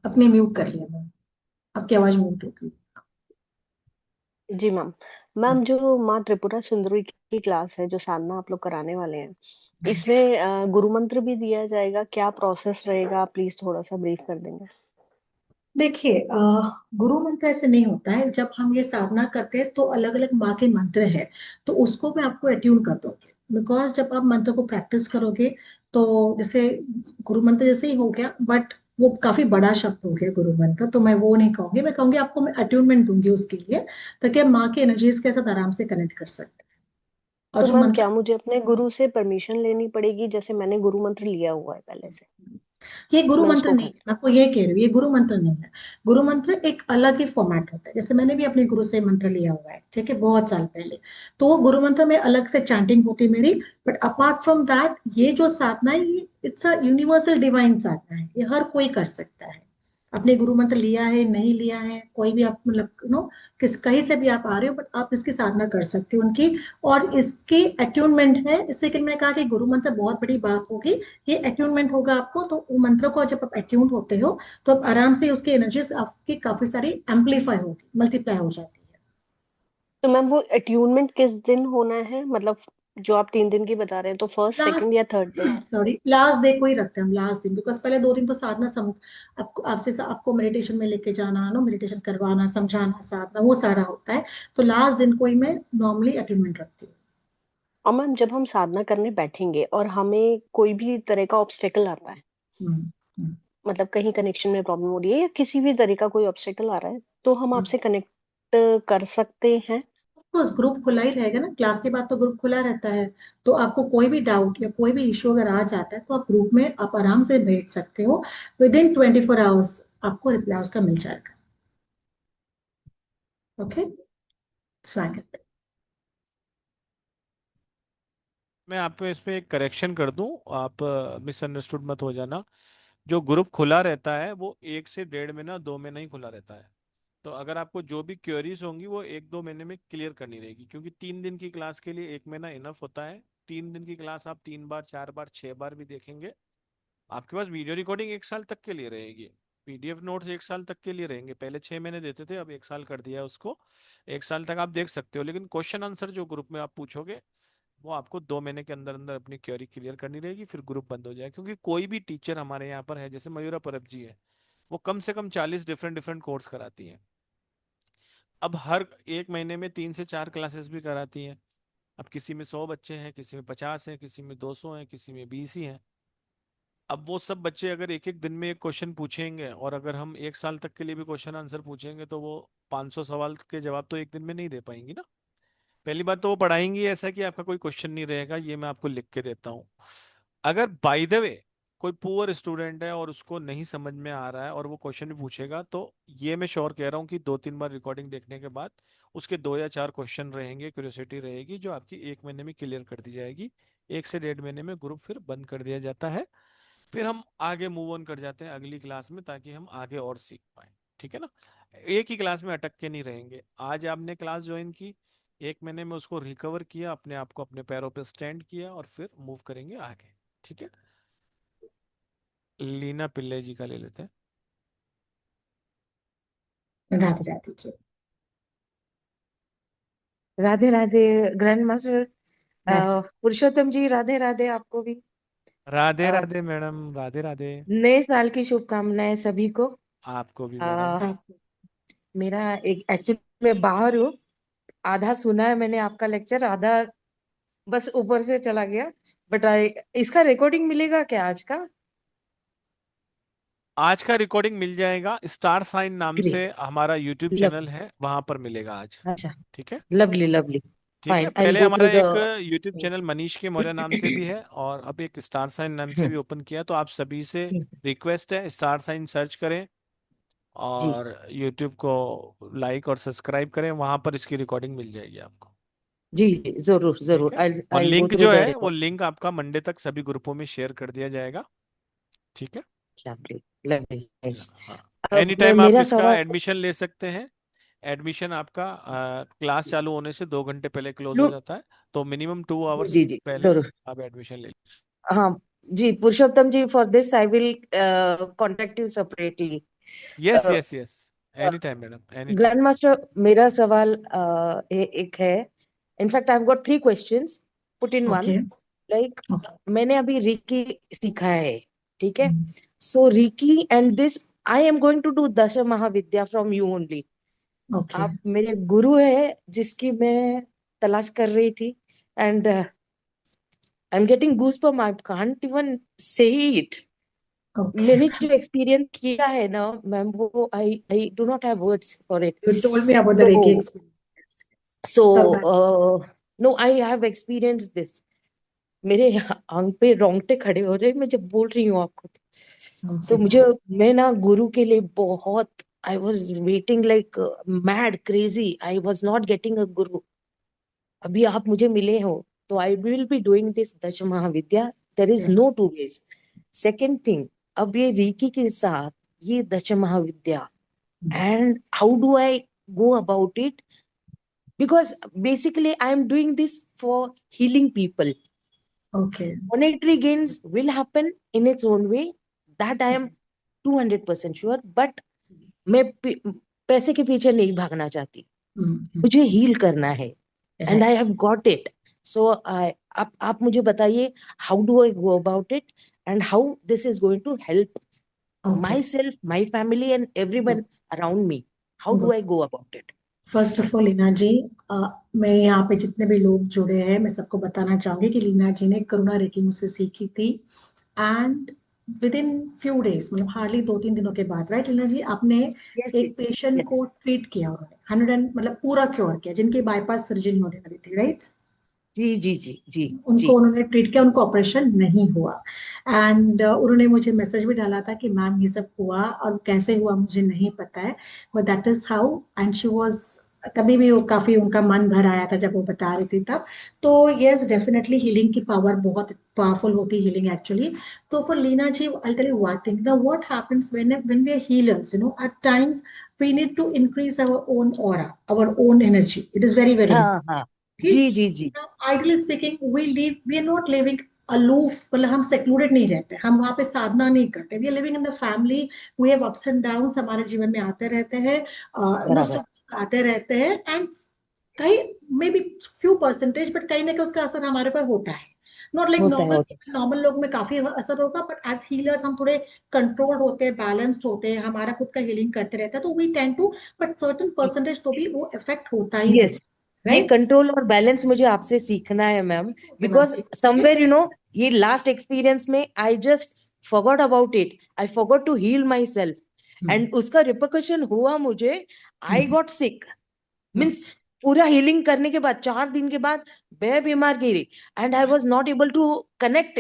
अपने म्यूट कर लिया मैम, आपकी आवाज म्यूट होगी। जी मैम, मैम जो माँ त्रिपुरा सुंदरी की क्लास है जो साधना आप लोग कराने वाले हैं, इसमें गुरु मंत्र भी दिया जाएगा? क्या प्रोसेस रहेगा, प्लीज थोड़ा सा ब्रीफ कर देंगे? देखिए, गुरु मंत्र ऐसे नहीं होता है। जब हम ये साधना करते हैं तो अलग अलग माँ के मंत्र है, तो उसको मैं आपको अट्यून कर दूंगी। बिकॉज जब आप मंत्र को प्रैक्टिस करोगे तो जैसे गुरु मंत्र जैसे ही हो गया, बट वो काफी बड़ा शब्द हो गया गुरु मंत्र, तो मैं वो नहीं कहूंगी। मैं कहूंगी आपको मैं अट्यूनमेंट दूंगी उसके लिए, ताकि आप माँ की एनर्जीज के साथ आराम से कनेक्ट कर सकते हैं। और तो जो मैम, मंत्र, क्या मुझे अपने गुरु से परमिशन लेनी पड़ेगी? जैसे मैंने गुरु मंत्र लिया हुआ है पहले से, ये गुरु मैं मंत्र उसको नहीं है, कर मैं आपको ये कह रही हूँ, ये गुरु मंत्र नहीं है। गुरु मंत्र एक अलग ही फॉर्मेट होता है। जैसे मैंने भी अपने गुरु से मंत्र लिया हुआ है, ठीक है, बहुत साल पहले। तो वो गुरु मंत्र में अलग से चैंटिंग होती है मेरी। बट अपार्ट फ्रॉम दैट, ये जो साधना है, ये इट्स अ यूनिवर्सल डिवाइन साधना है, ये हर कोई कर सकता है। अपने गुरु मंत्र लिया है नहीं लिया है, कोई भी आप मतलब किस कहीं से भी आप आ रहे हो, बट आप इसकी साधना कर सकते हो उनकी। और इसकी अट्यूनमेंट है, इससे कि मैंने कहा कि गुरु मंत्र बहुत बड़ी बात होगी। ये अट्यूनमेंट होगा आपको, तो वो मंत्र को जब आप अट्यून होते हो तो आप आराम से उसकी एनर्जीज आपकी काफी सारी एम्पलीफाई होगी, मल्टीप्लाई हो जाती है। तो मैम वो अट्यूनमेंट किस दिन होना है, मतलब जो आप 3 दिन की बता रहे हैं, तो फर्स्ट, लास्ट सेकंड या third day? Sorry, last day को ही रखते हैं हम, लास्ट दिन, बिकॉज पहले 2 दिन तो साधना आपको आपको मेडिटेशन में लेके जाना, नो मेडिटेशन करवाना, समझाना, साधना, वो सारा होता है। तो लास्ट दिन को ही मैं नॉर्मली अटेंडमेंट रखती हूँ। और मैम, जब हम साधना करने बैठेंगे और हमें कोई भी तरह का ऑब्स्टेकल आता है, हम्म, हम्म, मतलब कहीं कनेक्शन में प्रॉब्लम हो रही है या किसी भी तरह का कोई ऑब्स्टेकल आ रहा है, तो हम हम्म। आपसे कनेक्ट कर सकते हैं? कोर्स ग्रुप खुला ही रहेगा ना, क्लास के बाद तो ग्रुप खुला रहता है। तो आपको कोई भी डाउट या कोई भी इश्यू अगर आ जाता है तो आप ग्रुप में आप आराम से भेज सकते हो। विद इन 24 आवर्स आपको रिप्लाई उसका मिल जाएगा। ओके, स्वागत। मैं आप पे इस पे एक करेक्शन कर दूं, आप मिसअंडरस्टूड मत हो जाना। जो ग्रुप खुला रहता है वो 1 से 1.5 महीना 2 महीना ही खुला रहता है। तो अगर आपको जो भी क्वेरीज होंगी वो 1-2 महीने में क्लियर करनी रहेगी, क्योंकि 3 दिन की क्लास के लिए 1 महीना इनफ होता है। 3 दिन की क्लास आप 3 बार 4 बार 6 बार भी देखेंगे। आपके पास वीडियो रिकॉर्डिंग 1 साल तक के लिए रहेगी। पीडीएफ नोट्स 1 साल तक के लिए रहेंगे। पहले 6 महीने देते थे, अब 1 साल कर दिया है उसको। 1 साल तक आप देख सकते हो, लेकिन क्वेश्चन आंसर जो ग्रुप में आप पूछोगे वो आपको 2 महीने के अंदर अंदर अपनी क्वेरी क्लियर करनी रहेगी, फिर ग्रुप बंद हो जाए। क्योंकि कोई भी टीचर हमारे यहाँ पर है, जैसे मयूरा परब जी है, वो कम से कम 40 डिफरेंट डिफरेंट कोर्स कराती हैं। अब हर 1 महीने में 3 से 4 क्लासेस भी कराती हैं। अब किसी में 100 बच्चे हैं, किसी में 50 हैं, किसी में 200 हैं, किसी में 20 ही हैं। अब वो सब बच्चे अगर एक एक दिन में एक क्वेश्चन पूछेंगे, और अगर हम 1 साल तक के लिए भी क्वेश्चन आंसर पूछेंगे, तो वो 500 सवाल के जवाब तो एक दिन में नहीं दे पाएंगी ना। पहली बात तो वो पढ़ाएंगी ऐसा कि आपका कोई क्वेश्चन नहीं रहेगा, ये मैं आपको लिख के देता हूँ। अगर बाय द वे कोई पुअर स्टूडेंट है और उसको नहीं समझ में आ रहा है और वो क्वेश्चन भी पूछेगा, तो ये मैं श्योर कह रहा हूँ कि 2-3 बार रिकॉर्डिंग देखने के बाद उसके 2 या 4 क्वेश्चन रहेंगे, क्यूरियोसिटी रहेगी, जो आपकी 1 महीने में क्लियर कर दी जाएगी। 1 से 1.5 महीने में ग्रुप फिर बंद कर दिया जाता है। फिर हम आगे मूव ऑन कर जाते हैं अगली क्लास में, ताकि हम आगे और सीख पाए। ठीक है ना। एक ही क्लास में अटक के नहीं रहेंगे। आज आपने क्लास ज्वाइन की, 1 महीने में उसको रिकवर किया, अपने आप को अपने पैरों पे स्टैंड किया, और फिर मूव करेंगे आगे। ठीक है। लीना पिल्ले जी का ले लेते हैं। राधे राधे जी। Radhe Radhe grand master. राधे। पुरुषोत्तम जी, राधे राधे आपको भी। Radhe uh, Radhe madam, Radhe Radhe. नए साल की शुभकामनाएं सभी को। आपको भी मैडम। अ, मेरा एक एक्चुअली, मैं बाहर हूँ, आधा सुना है मैंने आपका लेक्चर, आधा बस ऊपर से चला गया। बट इसका रिकॉर्डिंग मिलेगा क्या आज का? आज का रिकॉर्डिंग मिल जाएगा, स्टार साइन नाम से ग्रेट। हमारा यूट्यूब चैनल लवली। है, वहां पर मिलेगा आज। अच्छा। ठीक है। Lovely lovely. ठीक है। फाइन, आई विल पहले गो हमारा थ्रू एक द। यूट्यूब चैनल मनीष के मौर्य नाम से भी है, और अब एक स्टार साइन नाम से भी ओपन किया। तो आप सभी से रिक्वेस्ट है, स्टार साइन सर्च करें जी और यूट्यूब को लाइक और सब्सक्राइब करें, वहां पर इसकी रिकॉर्डिंग मिल जाएगी आपको। जी जी, जरूर ठीक जरूर, है। आई और आई गो लिंक थ्रू जो द है वो रिकॉर्ड। लिंक आपका मंडे तक सभी ग्रुपों में शेयर कर दिया जाएगा। ठीक है। Lovely lovely, nice. हाँ। एनी मैं टाइम आप मेरा इसका सवाल। एडमिशन ले सकते हैं। एडमिशन आपका क्लास चालू होने से 2 घंटे पहले क्लोज हो नो। जाता है। तो मिनिमम 2 आवर्स जी जी, पहले जरूर। आप एडमिशन ले लीजिए। हाँ जी, Purushottam ji, for this I will contact you separately. Yes yes yes. Any time madam, any time. Grand master, मेरा सवाल एक है। In fact I have got 3 questions put in one. Okay. Like, okay. मैंने अभी रिकी सीखा है, ठीक है? So Reiki and this, I am going to do Dash Mahavidya from you only. Okay. आप मेरे गुरु है जिसकी मैं तलाश कर रही थी, and I am getting goosebump, I can't even say it. Okay. मैंने जो एक्सपीरियंस किया है ना मैम, वो I I do not have words for it. You told me about the so Reiki experience. So So that, no, I have experience this. मेरे आंख पे रोंगटे खड़े हो रहे हैं मैं जब बोल रही हूँ आपको। सो okay. मुझे, मैं ना गुरु के लिए बहुत, I was waiting like mad crazy, I was not getting a guru. अभी आप मुझे मिले हो, तो I will be doing this Dash Mahavidya. There is Yeah. No two ways. Second thing, अब ये रीकी के साथ ये दश महाविद्या, and how do I go about it? Because basically I am doing this for healing people. Okay. Monetary gains will happen in its own way, that I am 200% sure, but मैं पैसे के पीछे नहीं भागना चाहती, Mm-hmm. मुझे heal करना है, and Right. I have got it. So आप मुझे बताइए, how do I go about it and how this is going to help okay, myself, my family and everyone around me? How do good. I go about it? First of all Leena ji, मैं यहाँ पे जितने भी लोग जुड़े हैं मैं सबको बताना चाहूंगी कि लीना जी ने करुणा रेकी मुझसे सीखी थी। And with in few days, मतलब हार्डली 2-3 दिनों के बाद, राइट लीना जी, आपने यस एक यस पेशेंट यस। को ट्रीट किया, उन्होंने 100 मतलब पूरा क्योर किया, जिनकी बाईपास सर्जरी होने वाली थी, राइट? जी जी जी जी जी। उनको उन्होंने ट्रीट किया, उनको ऑपरेशन नहीं हुआ। एंड उन्होंने मुझे मैसेज भी डाला था कि मैम ये सब हुआ और कैसे हुआ मुझे नहीं पता है, but that is how. And she was, तभी भी वो काफी उनका मन भर आया था जब वो बता रही थी तब। तो यस, डेफिनेटली हीलिंग की पावर बहुत पावरफुल होती है, हीलिंग एक्चुअली। तो for Leena ji, I tell you one thing, the what happens when we are healers, at times we need to increase our own aura, our own energy. It is very, very हाँ important. हाँ। ठीक। जी जी जी। Ideally speaking, we are not living aloof, मतलब हम secluded नहीं रहते, हम वहां पे साधना नहीं करते, we are living in the family. We have ups and downs, हमारे जीवन में आते रहते हैं, बराबर। सुख आते रहते हैं। एंड कहीं, may be few percentage, but कहीं ना कहीं उसका असर हमारे पर होता है। नॉट लाइक होता है नॉर्मल, होता नॉर्मल लोग में काफी असर होगा, बट एज हीलर्स हम थोड़े कंट्रोल्ड होते हैं, बैलेंस्ड होते हैं, हमारा खुद का हीलिंग करते रहते हैं, तो we tend to, but certain है। परसेंटेज तो भी वो इफेक्ट होता ही है, यस, ये राइट? कंट्रोल और बैलेंस मुझे आपसे सीखना है ma'am, okay ma'am, because please. Somewhere ये लास्ट एक्सपीरियंस में I just forgot about it, I forgot to heal myself and उसका रिpercussion हुआ मुझे। आई गॉट सिक, मीन्स पूरा हीलिंग करने के बाद 4 दिन के बाद मैं बीमार गिरी and I was not able to connect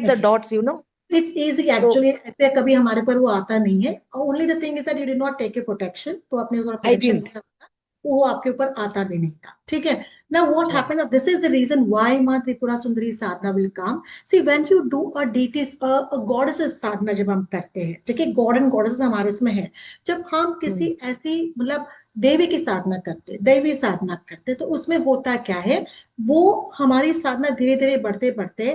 the dots it's easy तो एक्चुअली, ऐसे कभी हमारे पर वो आता नहीं है। Only the thing is that you did not take a protection, तो आपने उसका आई प्रोटेक्शन डिडंट। लिया होता, तो वो आपके ऊपर आता भी नहीं था, ठीक है ना? व्हाट अच्छा। Happened, this is the reason why Maa Tripura Sundari sadhana will come. See when you do a deities, a goddess sadhana जब हम करते हैं, ठीक है, गॉड एंड गॉडेस हमारे इसमें है, जब हम किसी ऐसी, मतलब देवी की साधना करते, दैवी साधना करते, तो उसमें होता क्या है, वो हमारी साधना धीरे धीरे बढ़ते बढ़ते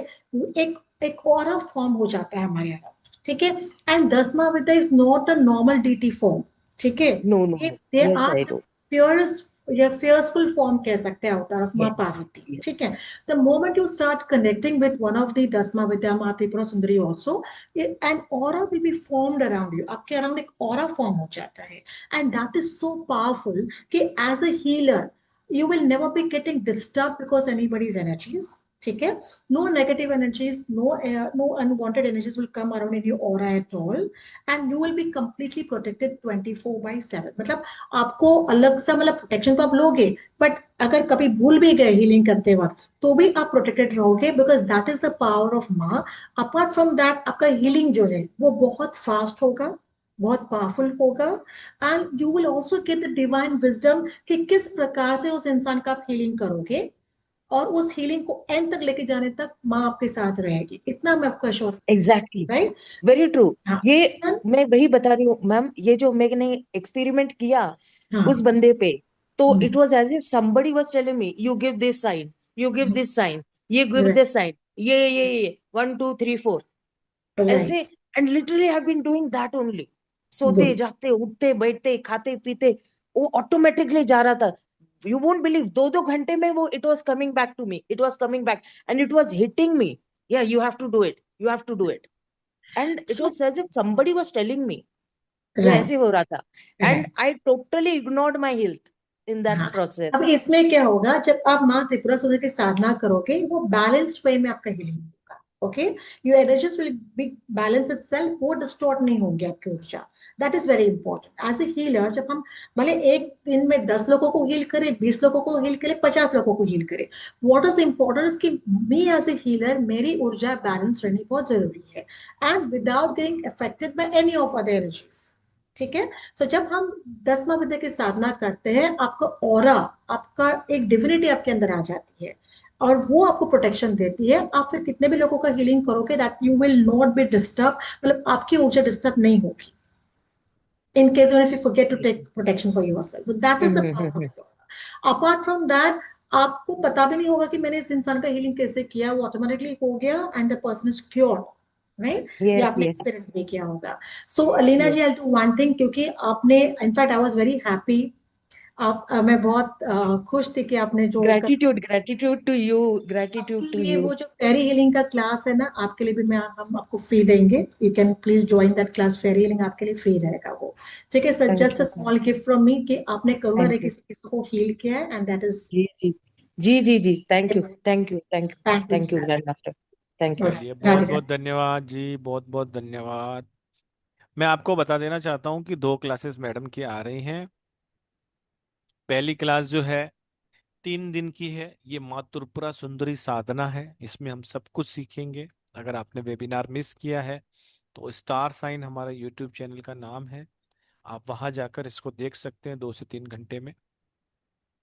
एक एक और फॉर्म हो जाता है हमारे यहाँ, ठीक है? And Dasma Vidya is not a normal deity form, ठीक है? No no no. They yes are I know. Purest या फियर्सफुल फॉर्म कह सकते हैं अवतार ऑफ माँ यस पार्वती, ठीक यस। है? The moment you start connecting with one of the Dasma Vidya Maa Tripura Sundari also, an aura will be formed around you, आपके around एक ऑरा फॉर्म हो जाता है। And that is so powerful कि as a healer you will never be getting disturbed because anybody's energies, ठीक है? No negative energies, no unwanted energies will come around in your aura at all, and you will be completely protected 24/7। मतलब आपको अलग सा, मतलब protection तो आप लोगे, बट अगर कभी भूल भी गए हीलिंग करते वक्त, तो भी आप प्रोटेक्टेड रहोगे, because that is the power of माँ। अपार्ट फ्रॉम दैट, आपका हीलिंग जो है वो बहुत फास्ट होगा, बहुत पावरफुल होगा। And you will also get the divine wisdom कि किस प्रकार से उस इंसान का आप हीलिंग करोगे, और उस हीलिंग को एंड तक लेके जाने तक माँ आपके साथ रहेगी, इतना मैं आपको assure, exactly. Right? Very true. हाँ, ये मैं वही बता रही हूँ मैम, ये जो मैंने एक्सपेरिमेंट किया उस हाँ, बंदे पे, तो it hmm, was as if somebody was telling me you give this sign, you give this sign, you give right, this sign, ये 1 2 3 4 ऐसे। Right, and literally I have been doing that only, सोते गुड। जागते उठते बैठते खाते पीते, वो ऑटोमेटिकली जा रहा था। यू वोंट बिलीव, 2 2 घंटे में वो it was coming back to me, it was coming back and it was hitting me, yeah you have to do it, you have to do it. And it so, was as if somebody was telling me, ये right, ऐसे हो रहा था। And right, I totally ignored my health in that हाँ। अब process. इसमें क्या होगा, जब आप माँ त्रिपुरा सुंदरी की साधना करोगे, वो बैलेंस्ड वे में आपका हीलिंग होगा, okay? Your energies will be balance itself, वो डिस्टॉर्ट नहीं होंगे आपकी ऊर्जा। That is very important as a healer. जब हम भले एक दिन में 10 लोगों को हील करें, 20 लोगों को हील करें, 50 लोगों को हील करें, व्हाट इज इंपॉर्टेंट कि मी एज ए हीलर, मेरी ऊर्जा बैलेंस रहनी बहुत जरूरी है, and without getting affected by any of other energies, ठीक है? सो जब हम दसमा विद्या की साधना करते हैं, आपका ऑरा, आपका एक डिविनिटी आपके अंदर आ जाती है, और वो आपको प्रोटेक्शन देती है। आप फिर कितने भी लोगों का हीलिंग करोगे, that you will not be disturb, मतलब आपकी ऊर्जा डिस्टर्ब नहीं होगी, in case if you forget to take protection for yourself. That is the power of yoga. Apart from that, आपको पता भी नहीं होगा कि मैंने इस इंसान का हीलिंग कैसे किया, वो ऑटोमेटिकली हो गया and the person is cured, right? ये यस आपने यस एक्सपीरियंस भी किया होगा। So Alina ji, yes. I do one thing, क्योंकि आपने, in fact I was very happy मैं बहुत खुश थी कि आपने जो Gratitude to you, gratitude आपके to लिए you. वो जो फेरी हीलिंग का क्लास है ना, आपके लिए भी हम आपको फ्री देंगे। You can please join that class, fairy healing आपके लिए फ्री रहेगा वो। ठीक है sir, Thank just a you, small gift from me कि आपने करुणा thank रे you. किसी किसी को हील किया है, एंड दैट इज जी जी जी, thank you, thank you, thank you, thank you thank you, sir. Grandmaster. Thank you. चलिए, बहुत राधे बहुत राधे। धन्यवाद जी, बहुत बहुत धन्यवाद। मैं आपको बता देना चाहता हूँ कि 2 क्लासेस मैडम की आ रही हैं। पहली क्लास जो है 3 दिन की है, ये माँ त्रिपुरा सुंदरी साधना है। इसमें हम सब कुछ सीखेंगे। अगर आपने वेबिनार मिस किया है तो स्टार साइन हमारा यूट्यूब चैनल का नाम है, आप वहां जाकर इसको देख सकते हैं 2 से 3 घंटे में।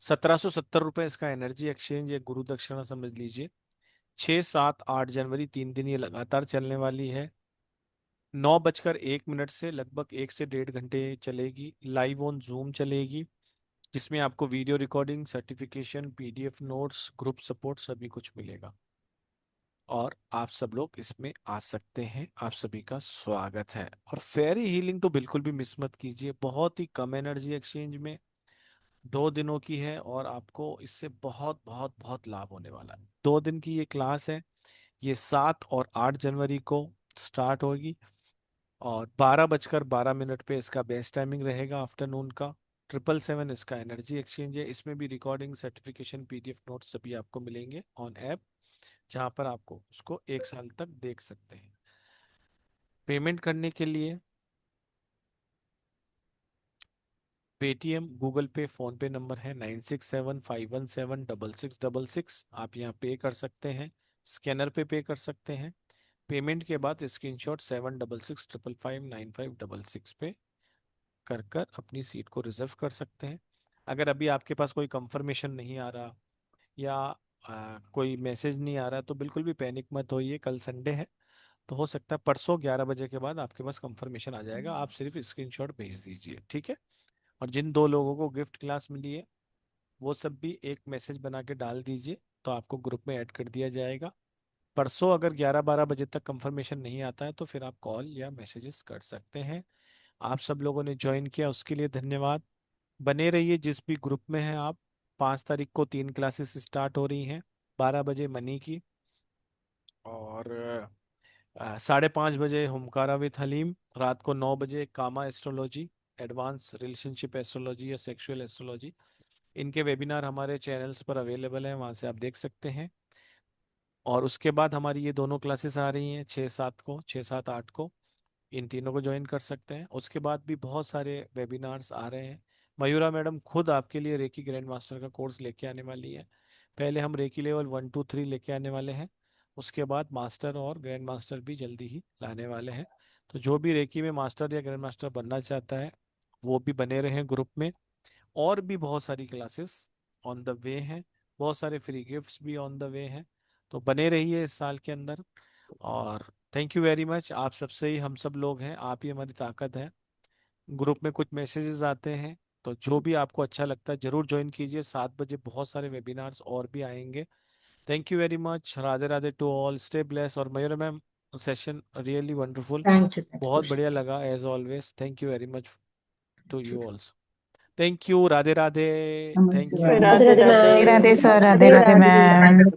1770 रुपये इसका एनर्जी एक्सचेंज या गुरु दक्षिणा समझ लीजिए। 6, 7, 8 जनवरी 3 दिन ये लगातार चलने वाली है। 9:01 से लगभग 1 से 1.5 घंटे चलेगी। लाइव ऑन जूम चलेगी, जिसमें आपको video recording, certification, PDF notes, group support सभी कुछ मिलेगा। और आप सब लोग इसमें आ सकते हैं, आप सभी का स्वागत है। और फेरी हीलिंग तो बिल्कुल भी मिस मत कीजिए, बहुत ही कम एनर्जी एक्सचेंज में 2 दिनों की है, और आपको इससे बहुत बहुत बहुत लाभ होने वाला है। 2 दिन की ये क्लास है, ये 7 और 8 जनवरी को स्टार्ट होगी, और 12:12 पे इसका बेस्ट टाइमिंग रहेगा आफ्टरनून का। 777 इसका एनर्जी एक्सचेंज है। इसमें भी रिकॉर्डिंग, सर्टिफिकेशन, पीडीएफ नोट्स सभी आपको मिलेंगे ऑन ऐप, जहां पर आपको उसको 1 साल तक देख सकते हैं। पेमेंट करने के लिए पेटीएम, गूगल पे, फोन पे नंबर है 9675176666। आप यहाँ पे कर सकते हैं, स्कैनर पे कर सकते हैं। पेमेंट के बाद स्क्रीनशॉट 7665559566 पे कर कर अपनी सीट को रिजर्व कर सकते हैं। अगर अभी आपके पास कोई कंफर्मेशन नहीं आ रहा, या कोई मैसेज नहीं आ रहा, तो बिल्कुल भी पैनिक मत होइए। कल संडे है, तो हो सकता है परसों 11 बजे के बाद आपके पास कंफर्मेशन आ जाएगा। आप सिर्फ स्क्रीनशॉट भेज दीजिए, ठीक है। और जिन 2 लोगों को गिफ्ट क्लास मिली है, वो सब भी एक मैसेज बना के डाल दीजिए, तो आपको ग्रुप में ऐड कर दिया जाएगा। परसों अगर 11-12 बजे तक कंफर्मेशन नहीं आता है, तो फिर आप कॉल या मैसेजेस कर सकते हैं। आप सब लोगों ने ज्वाइन किया उसके लिए धन्यवाद। बने रहिए जिस भी ग्रुप में हैं आप। 5 तारीख को 3 क्लासेस स्टार्ट हो रही हैं, 12 बजे मनी की, और 5:30 बजे हुमकारा विथ हलीम। रात को 9 बजे कामा एस्ट्रोलॉजी, एडवांस रिलेशनशिप एस्ट्रोलॉजी या सेक्सुअल एस्ट्रोलॉजी। इनके वेबिनार हमारे चैनल्स पर अवेलेबल हैं, वहां से आप देख सकते हैं। और उसके बाद हमारी ये दोनों क्लासेस आ रही हैं 6-7 को, इन तीनों को ज्वाइन कर सकते हैं। उसके बाद भी बहुत सारे वेबिनार्स आ रहे हैं। मयूरा मैडम खुद आपके लिए रेकी ग्रैंड मास्टर का कोर्स लेके आने वाली है। पहले हम रेकी लेवल 1, 2, 3 लेके आने वाले हैं, उसके बाद मास्टर और ग्रैंड मास्टर भी जल्दी ही लाने वाले हैं। तो जो भी रेकी में मास्टर या ग्रैंड मास्टर बनना चाहता है, वो भी बने रहें ग्रुप में। और भी बहुत सारी क्लासेस ऑन द वे हैं, बहुत सारे फ्री गिफ्ट्स भी ऑन द वे हैं। तो बने रहिए इस साल के अंदर। और थैंक यू वेरी मच। आप सबसे ही हम सब लोग हैं, आप ही हमारी ताकत है। ग्रुप में कुछ मैसेजेस आते हैं, तो जो भी आपको अच्छा लगता है जरूर ज्वाइन कीजिए। 7 बजे बहुत सारे वेबिनार्स और भी आएंगे। Thank you very much. Radhe Radhe to all, stay bless. और Mayur ma'am, session really wonderful, thank you बहुत बढ़िया लगा as always. Thank you very much to you also. Thank you. Radhe Radhe. Thank नमस्ते you. Radhe Radhe Radhe Radhe. Ma'am. Radhe sir, Radhe Radhe Radhe Radhe. Ma'am.